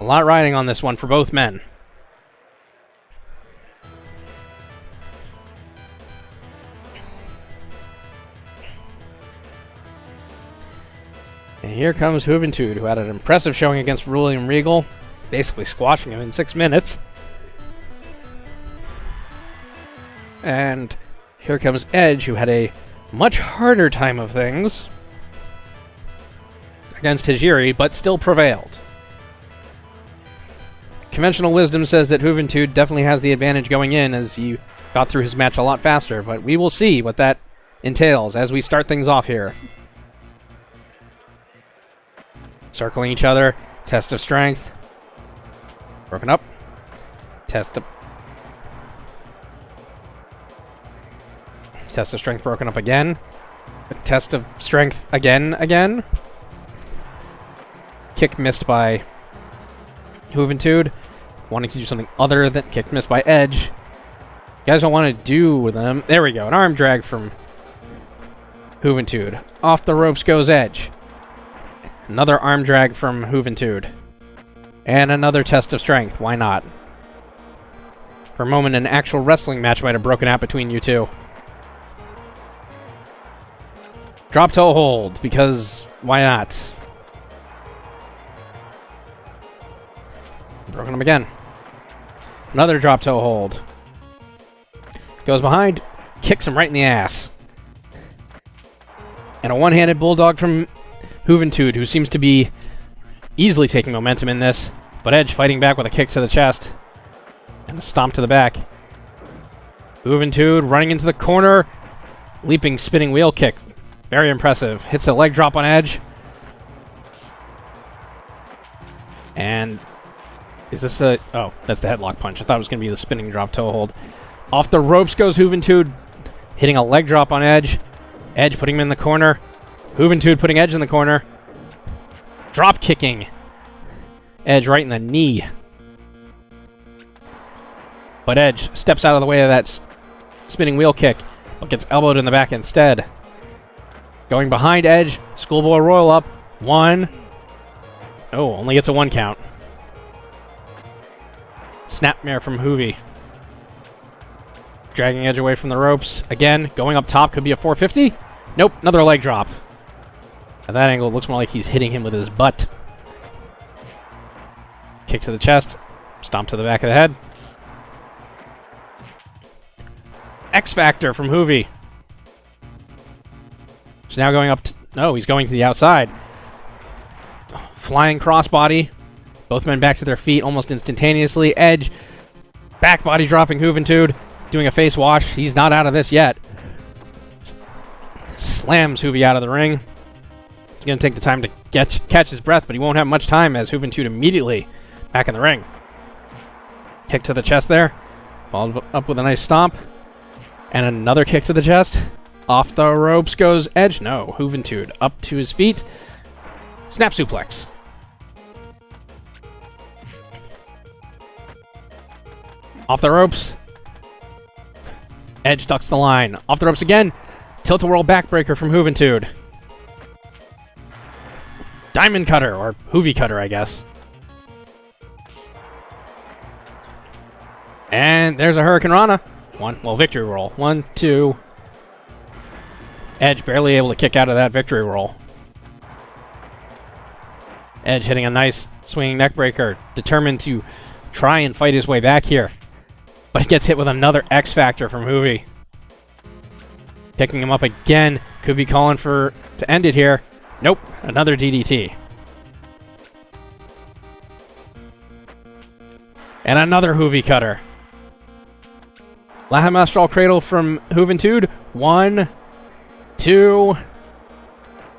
A lot riding on this one for both men. And here comes Juventud, who had an impressive showing against William Regal, basically squashing him in 6 minutes. And here comes Edge, who had a much harder time of things against Tajiri, but still prevailed. Conventional wisdom says that Juventud definitely has the advantage going in, as he got through his match a lot faster, but we will see what that entails as we start things off here. Circling each other. Test of strength. Broken up. Test of strength broken up again. A test of strength again. Kick missed by Juventud. Wanting to do something other than kick missed by Edge. You guys don't want to do with them. There we go. An arm drag from Juventud. Off the ropes goes Edge. Another arm drag from Juventud. And another test of strength. Why not? For a moment, an actual wrestling match might have broken out between you two. Drop toe hold, because why not? Broken him again. Another drop toe hold. Goes behind, kicks him right in the ass. And a one-handed bulldog from Juventud, who seems to be easily taking momentum in this, but Edge fighting back with a kick to the chest and a stomp to the back. Juventud running into the corner, leaping spinning wheel kick. Very impressive. Hits a leg drop on Edge. And is this a... Oh, that's the headlock punch. I thought it was going to be the spinning drop toe hold. Off the ropes goes Juventud, hitting a leg drop on Edge. Edge putting him in the corner. Juventud putting Edge in the corner. Drop kicking Edge right in the knee. But Edge steps out of the way of that spinning wheel kick, but gets elbowed in the back instead. Going behind Edge, schoolboy roll up. 1. Oh, only gets a 1 count. Snapmare from Juvi. Dragging Edge away from the ropes. Again, going up top, could be a 450. Nope, another leg drop. At that angle, it looks more like he's hitting him with his butt. Kick to the chest. Stomp to the back of the head. X Factor from Juvi. He's now going up... No, he's going to the outside. Flying crossbody. Both men back to their feet almost instantaneously. Edge Back body dropping Juventud, doing a face wash. He's not out of this yet. Slams Hoovy out of the ring. He's going to take the time to catch his breath, but he won't have much time as Juventud immediately back in the ring. Kick to the chest there. Followed up with a nice stomp. And another kick to the chest. Off the ropes goes Edge. No, Juventud up to his feet. Snap suplex. Off the ropes. Edge ducks the line. Off the ropes again. Tilt-a-whirl backbreaker from Juventud. Diamond cutter, or Hoovy cutter, I guess. And there's a Hurricane Rana. Victory roll. 1, 2. Edge barely able to kick out of that victory roll. Edge hitting a nice swinging neckbreaker, determined to try and fight his way back here. But he gets hit with another X Factor from Hoovy. Picking him up again. Could be calling to end it here. Nope, another DDT. And another Hoovy cutter. Latin Astral Cradle from Juventud. 1, 2.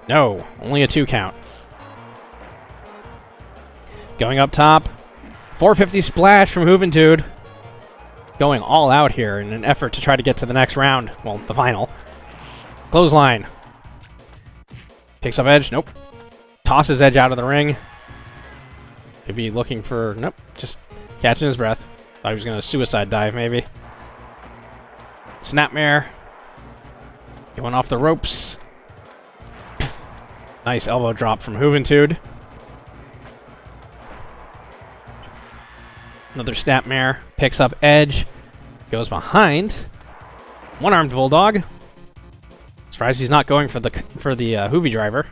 No, only a 2 count. Going up top. 450 splash from Juventud. Going all out here in an effort to try to get to the next round. Well, the final. Clothesline. Picks up Edge. Nope. Tosses Edge out of the ring. Could be looking for... Nope. Just catching his breath. Thought he was going to suicide dive, maybe. Snapmare. Going off the ropes. Nice elbow drop from Juventud. Another Snapmare. Picks up Edge. Goes behind. One-armed Bulldog. Surprised he's not going for the Hoovy driver.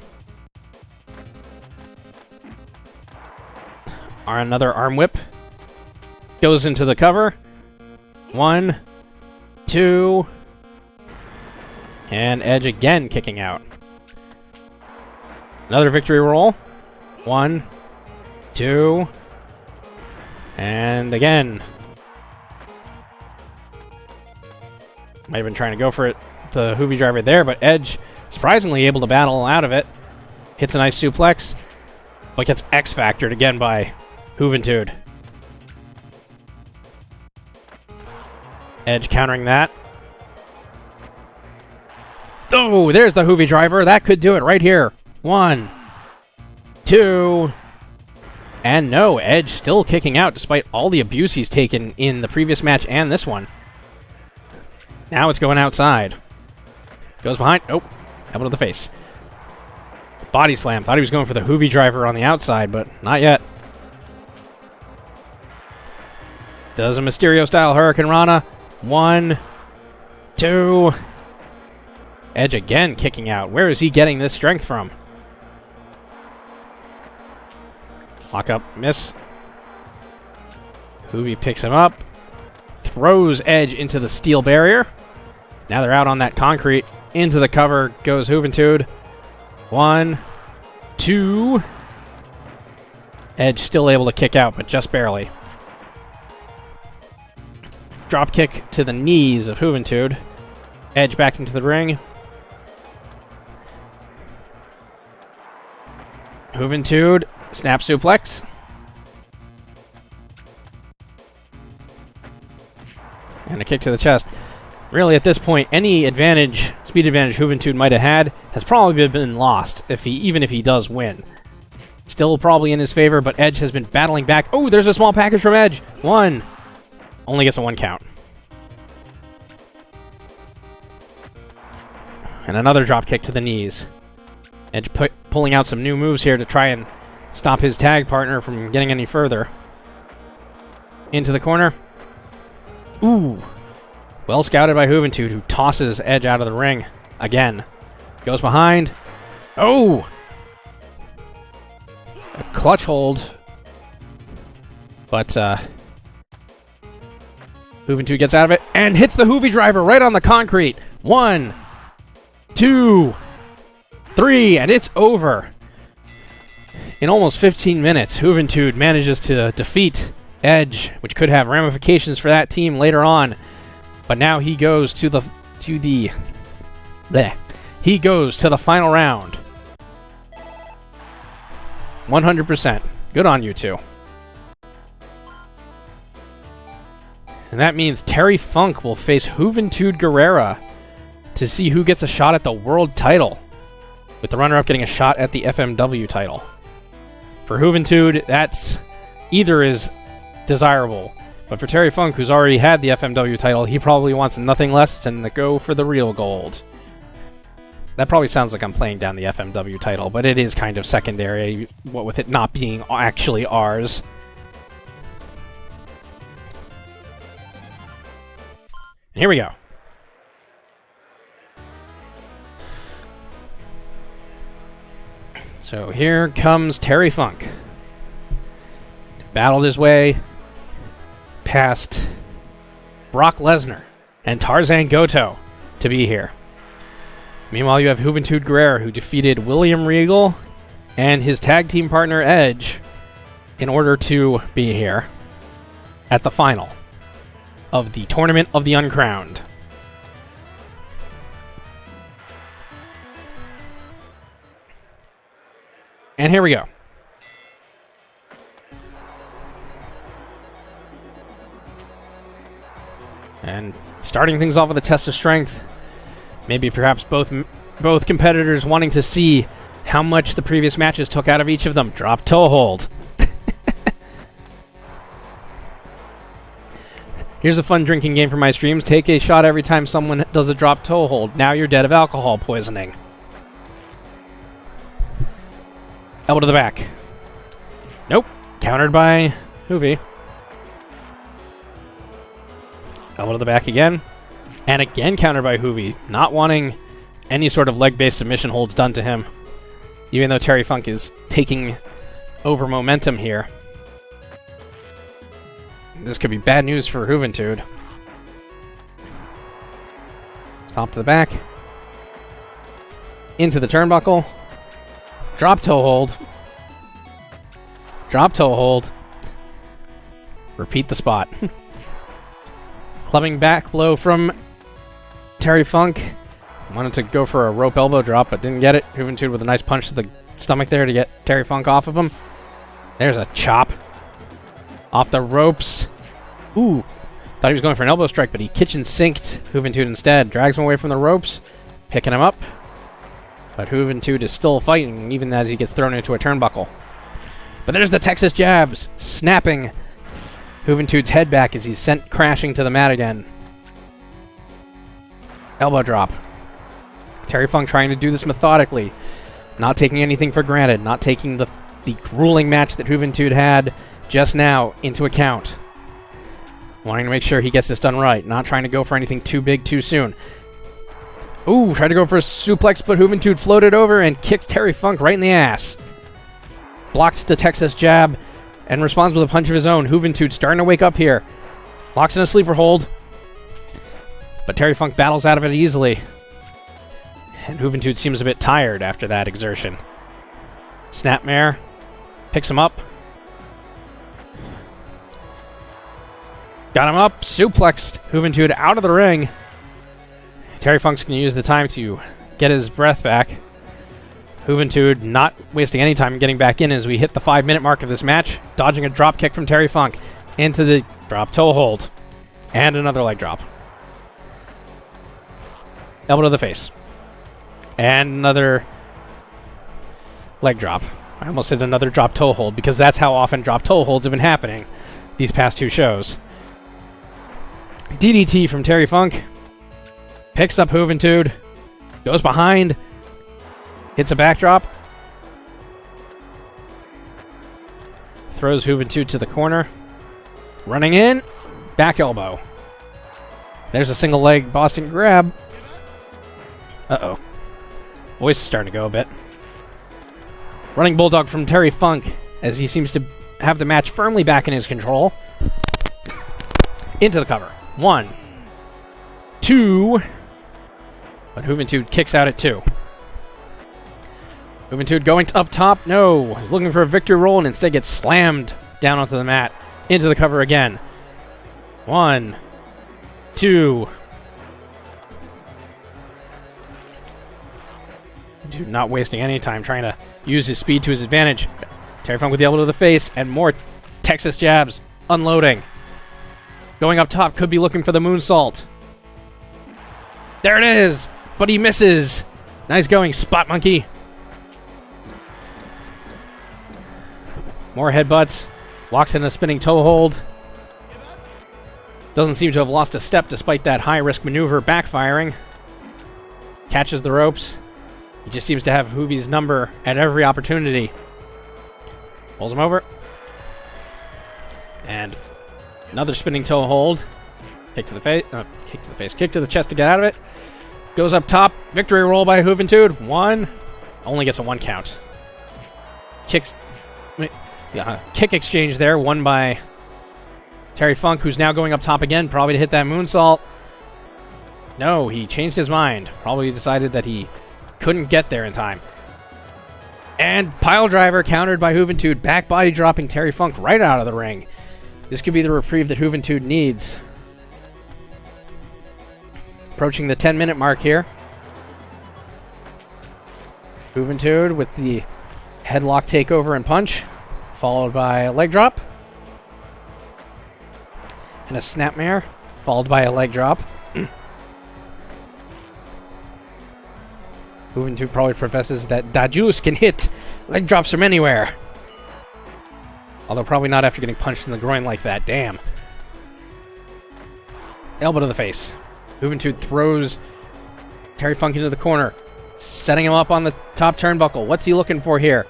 Another arm whip. Goes into the cover. 1, 2. And Edge again kicking out. Another victory roll. 1, 2. And again. Might have been trying to go for it, the Hoovy driver there, but Edge surprisingly able to battle out of it. Hits a nice suplex, but gets X-Factored again by Juventud. Edge countering that. Oh, there's the Hoovy driver. That could do it right here. 1, 2. And no, Edge still kicking out despite all the abuse he's taken in the previous match and this one. Now it's going outside. Goes behind. Nope. Elbow to the face. Body slam. Thought he was going for the Hoovy driver on the outside, but not yet. Does a Mysterio-style Hurricane Rana. 1, 2. Edge again kicking out. Where is he getting this strength from? Lock up, miss. Hoovy picks him up. Throws Edge into the steel barrier. Now they're out on that concrete. Into the cover goes Juventud. 1, 2. Edge still able to kick out, but just barely. Drop kick to the knees of Juventud. Edge back into the ring. Juventud. Snap suplex. And a kick to the chest. Really, at this point, any advantage, speed advantage Juventud might have had has probably been lost, even if he does win. Still probably in his favor, but Edge has been battling back. Oh, there's a small package from Edge. 1. Only gets a 1 count. And another drop kick to the knees. Edge pulling out some new moves here to try and stop his tag partner from getting any further. Into the corner. Ooh. Well scouted by Juventud, who tosses Edge out of the ring again. Goes behind. Oh! A clutch hold. But, Juventud gets out of it and hits the Hoovy driver right on the concrete. 1, 2, 3, and it's over. In almost 15 minutes, Juventud manages to defeat Edge, which could have ramifications for that team later on. But now he goes to the final round. 100%. Good on you two. And that means Terry Funk will face Juventud Guerrera to see who gets a shot at the world title, with the runner-up getting a shot at the FMW title. For Juventud, that's either is desirable, but for Terry Funk, who's already had the FMW title, he probably wants nothing less than to go for the real gold. That probably sounds like I'm playing down the FMW title, but it is kind of secondary, what with it not being actually ours. And here we go. So here comes Terry Funk. Battled his way past Brock Lesnar and Tarzan Goto to be here. Meanwhile, you have Juventud Guerrera, who defeated William Regal and his tag team partner Edge in order to be here at the final of the Tournament of the Uncrowned. And here we go. And starting things off with a test of strength. Maybe perhaps both competitors wanting to see how much the previous matches took out of each of them. Drop toe hold. Here's a fun drinking game for my streams. Take a shot every time someone does a drop toe hold. Now you're dead of alcohol poisoning. Elbow to the back. Nope. Countered by Hoovy. Elbow to the back again. And again countered by Hoovy. Not wanting any sort of leg-based submission holds done to him. Even though Terry Funk is taking over momentum here. This could be bad news for Juventud. Top to the back. Into the turnbuckle. Drop toe hold. Drop toe hold. Repeat the spot. Clubbing back blow from Terry Funk. Wanted to go for a rope elbow drop, but didn't get it. Juventud with a nice punch to the stomach there to get Terry Funk off of him. There's a chop. Off the ropes. Ooh. Thought he was going for an elbow strike, but he kitchen sinked Juventud instead. Drags him away from the ropes. Picking him up. But Juventud is still fighting, even as he gets thrown into a turnbuckle. But there's the Texas jabs, snapping Juventud's head back as he's sent crashing to the mat again. Elbow drop. Terry Funk trying to do this methodically, not taking anything for granted, not taking the grueling match that Juventud had just now into account. Wanting to make sure he gets this done right, not trying to go for anything too big too soon. Ooh, tried to go for a suplex, but Juventud floated over and kicks Terry Funk right in the ass. Blocks the Texas jab and responds with a punch of his own. Juventud starting to wake up here. Locks in a sleeper hold. But Terry Funk battles out of it easily. And Juventud seems a bit tired after that exertion. Snapmare. Picks him up. Got him up. Suplexed Juventud out of the ring. Terry Funk's going to use the time to get his breath back. Juventud not wasting any time getting back in as we hit the 5-minute mark of this match. Dodging a drop kick from Terry Funk into the drop toe hold. And another leg drop. Elbow to the face. And another leg drop. I almost said another drop toe hold because that's how often drop toe holds have been happening these past two shows. DDT from Terry Funk. Picks up Juventud. Goes behind. Hits a backdrop. Throws Juventud to the corner. Running in. Back elbow. There's a single leg Boston grab. Uh-oh. Voice is starting to go a bit. Running Bulldog from Terry Funk as he seems to have the match firmly back in his control. Into the cover. 1, 2. But Juventud kicks out at 2. Juventud going up top. No. Looking for a victory roll and instead gets slammed down onto the mat Into the cover again. 1, 2. Dude, not wasting any time trying to use his speed to his advantage. Terry Funk with the elbow to the face, and more Texas jabs. Unloading. Going up top, could be looking for the moonsault. There it is! But he misses! Nice going, Spot Monkey. More headbutts. Locks in a spinning toe hold. Doesn't seem to have lost a step despite that high-risk maneuver backfiring. Catches the ropes. He just seems to have Juvi's number at every opportunity. Pulls him over. And another spinning toe hold. Kick to the face. Kick to the chest to get out of it. Goes up top. Victory roll by Juventud. 1. Only gets a 1 count. Kick exchange there. Won by Terry Funk, who's now going up top again. Probably to hit that moonsault. No, he changed his mind. Probably decided that he couldn't get there in time. And pile driver countered by Juventud. Back body dropping Terry Funk right out of the ring. This could be the reprieve that Juventud needs. Approaching the 10-minute mark here. Juventud with the headlock takeover and punch, followed by a leg drop. And a snapmare, followed by a leg drop. Juventud probably professes that Dajus can hit leg drops from anywhere. Although probably not after getting punched in the groin like that. Damn. Elbow to the face. Juventud throws Terry Funk into the corner, setting him up on the top turnbuckle. What's he looking for here?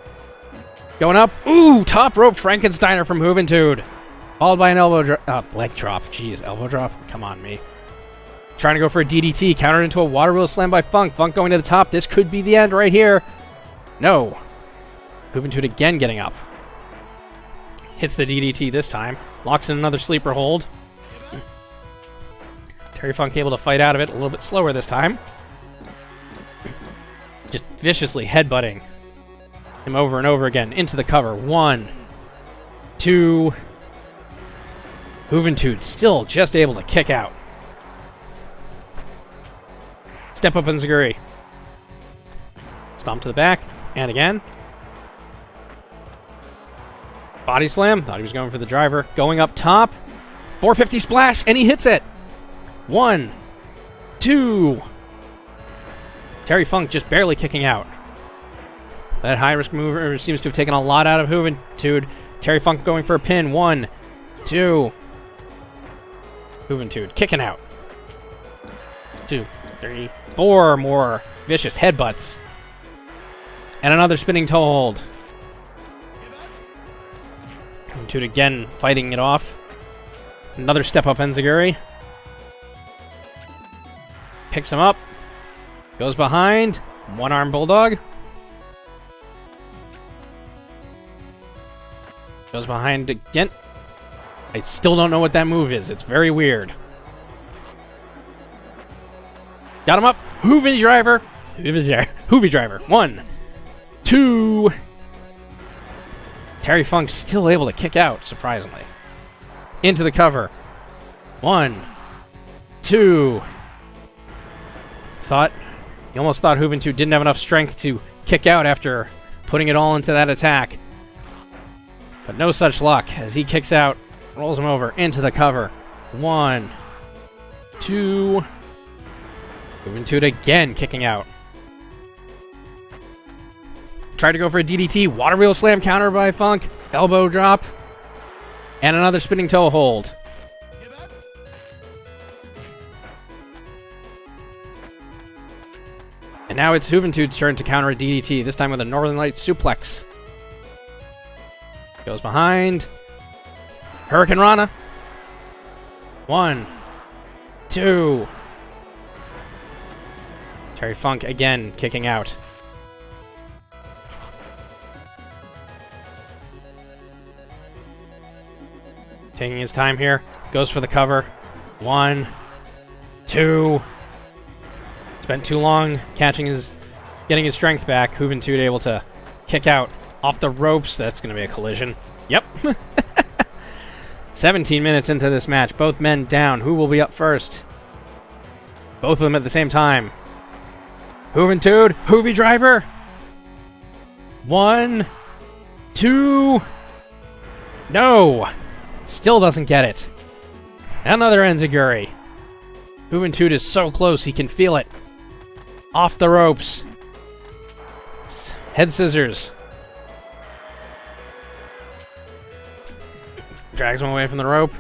Going up. Ooh, top rope Frankensteiner from Juventud. Followed by an elbow drop. Leg drop. Jeez, elbow drop? Come on, me. Trying to go for a DDT. Countered into a water wheel slam by Funk. Funk going to the top. This could be the end right here. No. Juventud again getting up. Hits the DDT this time. Locks in another sleeper hold. Terry Funk able to fight out of it a little bit slower this time. Just viciously headbutting him over and over again. Into the cover. 1, 2. Juventud still just able to kick out. Step up Enziguri. Stomp to the back. And again. Body slam. Thought he was going for the driver. Going up top. 450 splash. And he hits it. 1, 2. Terry Funk just barely kicking out. That high-risk mover seems to have taken a lot out of Juventud. Terry Funk going for a pin. 1, 2. Juventud kicking out. 2, 3, 4 more vicious headbutts. And another spinning toe hold. Juventud again fighting it off. Another step up Enziguri. Picks him up. Goes behind. One-arm bulldog. Goes behind again. I still don't know what that move is. It's very weird. Got him up. Hoovy driver. Hoovy driver. 1, 2. Terry Funk still able to kick out, surprisingly. Into the cover. 1, 2. He almost thought Juventud didn't have enough strength to kick out after putting it all into that attack. But no such luck as he kicks out, rolls him over into the cover. 1, 2. Juventud again kicking out. Tried to go for a DDT. Water wheel slam counter by Funk. Elbow drop. And another spinning toe hold. And now it's Juventud's turn to counter a DDT, this time with a Northern Lights suplex. Goes behind. Hurricane Rana. 1, 2. Terry Funk again kicking out. Taking his time here. Goes for the cover. 1, 2. Spent too long getting his strength back. Juventud able to kick out off the ropes. That's going to be a collision. Yep. 17 minutes into this match. Both men down. Who will be up first? Both of them at the same time. Juventud. Hoovy driver. 1, 2. No. Still doesn't get it. Another enziguri. Juventud is so close, he can feel it. Off the ropes. Head scissors. Drags him away from the rope.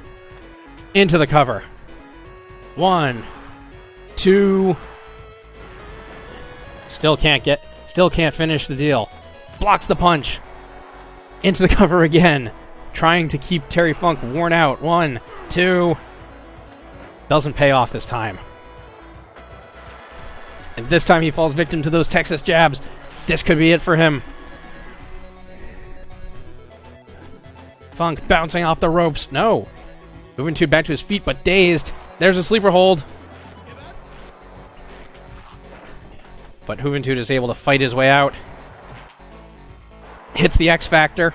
Into the cover. 1, 2. Still can't finish the deal. Blocks the punch. Into the cover again. Trying to keep Terry Funk worn out. 1, 2. Doesn't pay off this time. And this time he falls victim to those Texas jabs. This could be it for him. Funk bouncing off the ropes. No. Juventud back to his feet, but dazed. There's a sleeper hold. But Juventud is able to fight his way out. Hits the X Factor.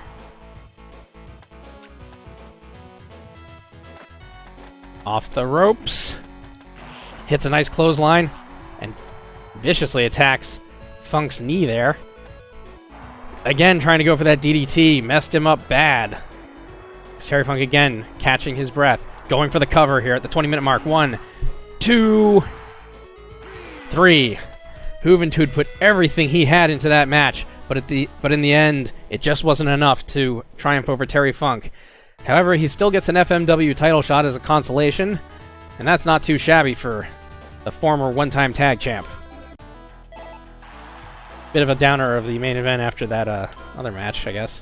Off the ropes. Hits a nice clothesline. And viciously attacks Funk's knee there. Again, trying to go for that DDT. Messed him up bad. Terry Funk again, catching his breath. Going for the cover here at the 20-minute mark. 1, 2, 3. Juventud put everything he had into that match, but in the end, it just wasn't enough to triumph over Terry Funk. However, he still gets an FMW title shot as a consolation, and that's not too shabby for the former one-time tag champ. Bit of a downer of the main event after that other match, I guess.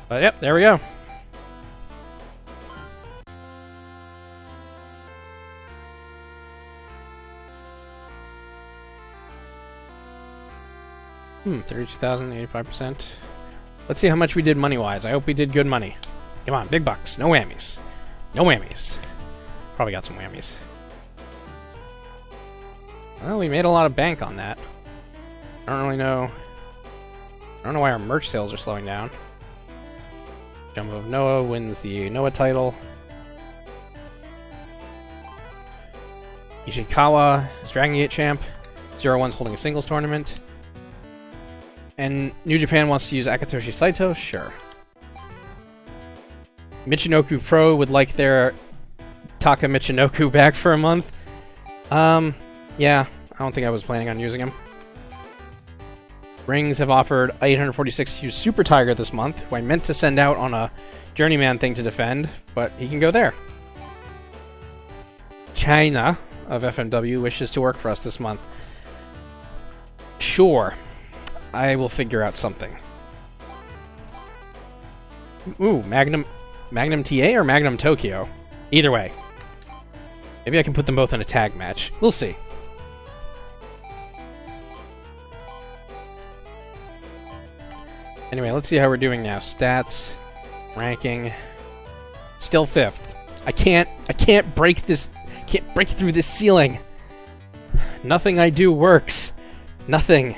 But yep, there we go. $32,000, 85%. Let's see how much we did money-wise. I hope we did good money. Come on, big bucks. No whammies. No whammies. Probably got some whammies. Well, we made a lot of bank on that. I don't really know. I don't know why our merch sales are slowing down. Jumbo of Noah wins the Noah title. Ishikawa is Dragon Gate champ. 0-1's holding a singles tournament. And New Japan wants to use Akatoshi Saito? Sure. Michinoku Pro would like their Taka Michinoku back for a month. Yeah, I don't think I was planning on using him. Rings have offered 846 to use Super Tiger this month, who I meant to send out on a Journeyman thing to defend, but he can go there. China of FMW wishes to work for us this month. Sure. I will figure out something. Ooh, Magnum TA or Magnum Tokyo? Either way. Maybe I can put them both in a tag match. We'll see. Anyway, let's see how we're doing now. Stats, ranking. Still 5th. I can't break this. Can't break through this ceiling. Nothing I do works. Nothing.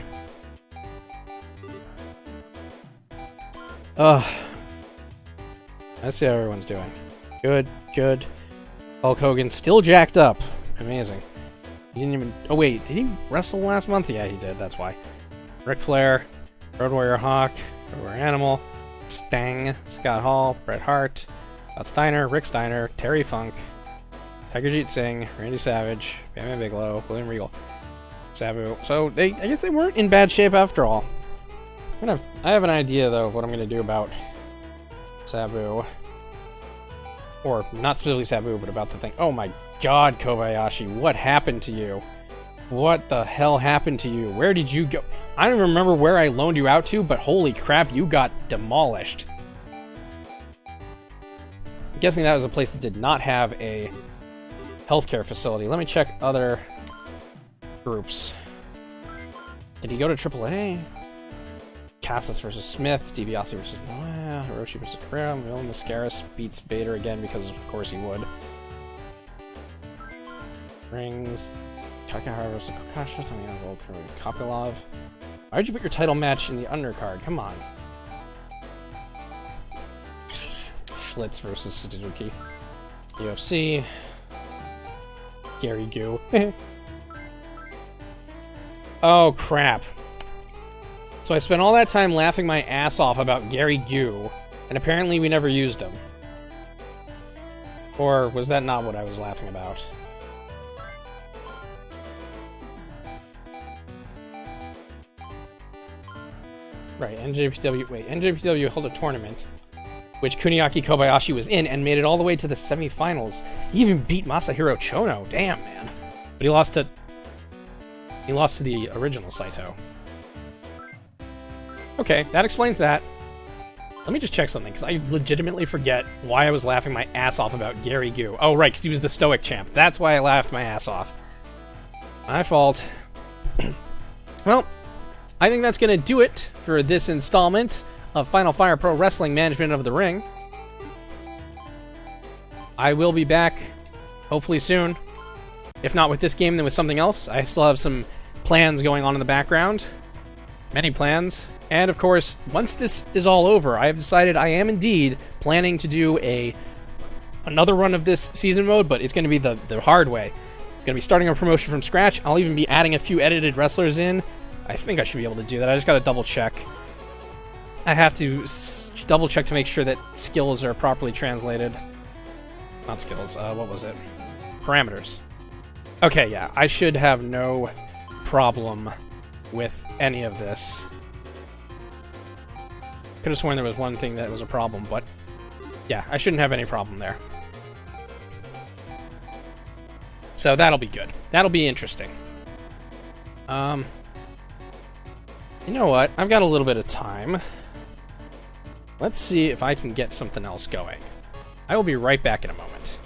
Ugh. Let's see how everyone's doing. Good, good. Hulk Hogan still jacked up. Amazing. He didn't even... Oh, wait. Did he wrestle last month? Yeah, he did. That's why. Ric Flair. Road Warrior Hawk. Road Warrior Animal. Stang. Scott Hall. Bret Hart. Scott Steiner. Rick Steiner. Terry Funk. Tiger Jeet Singh. Randy Savage. Bam Bam Bigelow. William Regal. Sabu. So, I guess they weren't in bad shape after all. I have an idea, though, of what I'm going to do about Sabu. Or, not specifically Sabu, but about the thing. Oh my god, Kobayashi, what happened to you? What the hell happened to you? Where did you go? I don't remember where I loaned you out to, but holy crap, you got demolished. I'm guessing that was a place that did not have a healthcare facility. Let me check other groups. Did he go to AAA? Cassis versus Smith, DiBiase versus Noah, Hiroshi versus Pereira, Will Mascaris beats Vader again because of course he would. Rings, Kakahara versus Kokasha, Kopilov. Why'd you put your title match in the undercard? Come on. Schlitz versus Suzuki. UFC. Gary Goo. Oh, crap. So I spent all that time laughing my ass off about Gary Goo, and apparently we never used him. Or was that not what I was laughing about? Right, NJPW... Wait, NJPW held a tournament, which Kuniaki Kobayashi was in, and made it all the way to the semifinals. He even beat Masahiro Chono. Damn, man. But he lost to... He lost to the original Saito. Okay, that explains that. Let me just check something, because I legitimately forget why I was laughing my ass off about Gary Goo. Oh, right, because he was the Stoic champ. That's why I laughed my ass off. My fault. Well, I think that's going to do it for this installment of Final Fire Pro Wrestling Management of the Ring. I will be back, hopefully soon. If not with this game, then with something else. I still have some plans going on in the background. Many plans. And of course, once this is all over, I have decided I am indeed planning to do another run of this season mode, but it's going to be the hard way. I'm going to be starting a promotion from scratch. I'll even be adding a few edited wrestlers in. I think I should be able to do that. I just got to double check. I have to double check to make sure that skills are properly translated. Not skills, what was it? Parameters. Okay, yeah, I should have no problem with any of this. Could have sworn there was one thing that was a problem, but yeah, I shouldn't have any problem there. So that'll be good. That'll be interesting. You know what? I've got a little bit of time. Let's see if I can get something else going. I will be right back in a moment.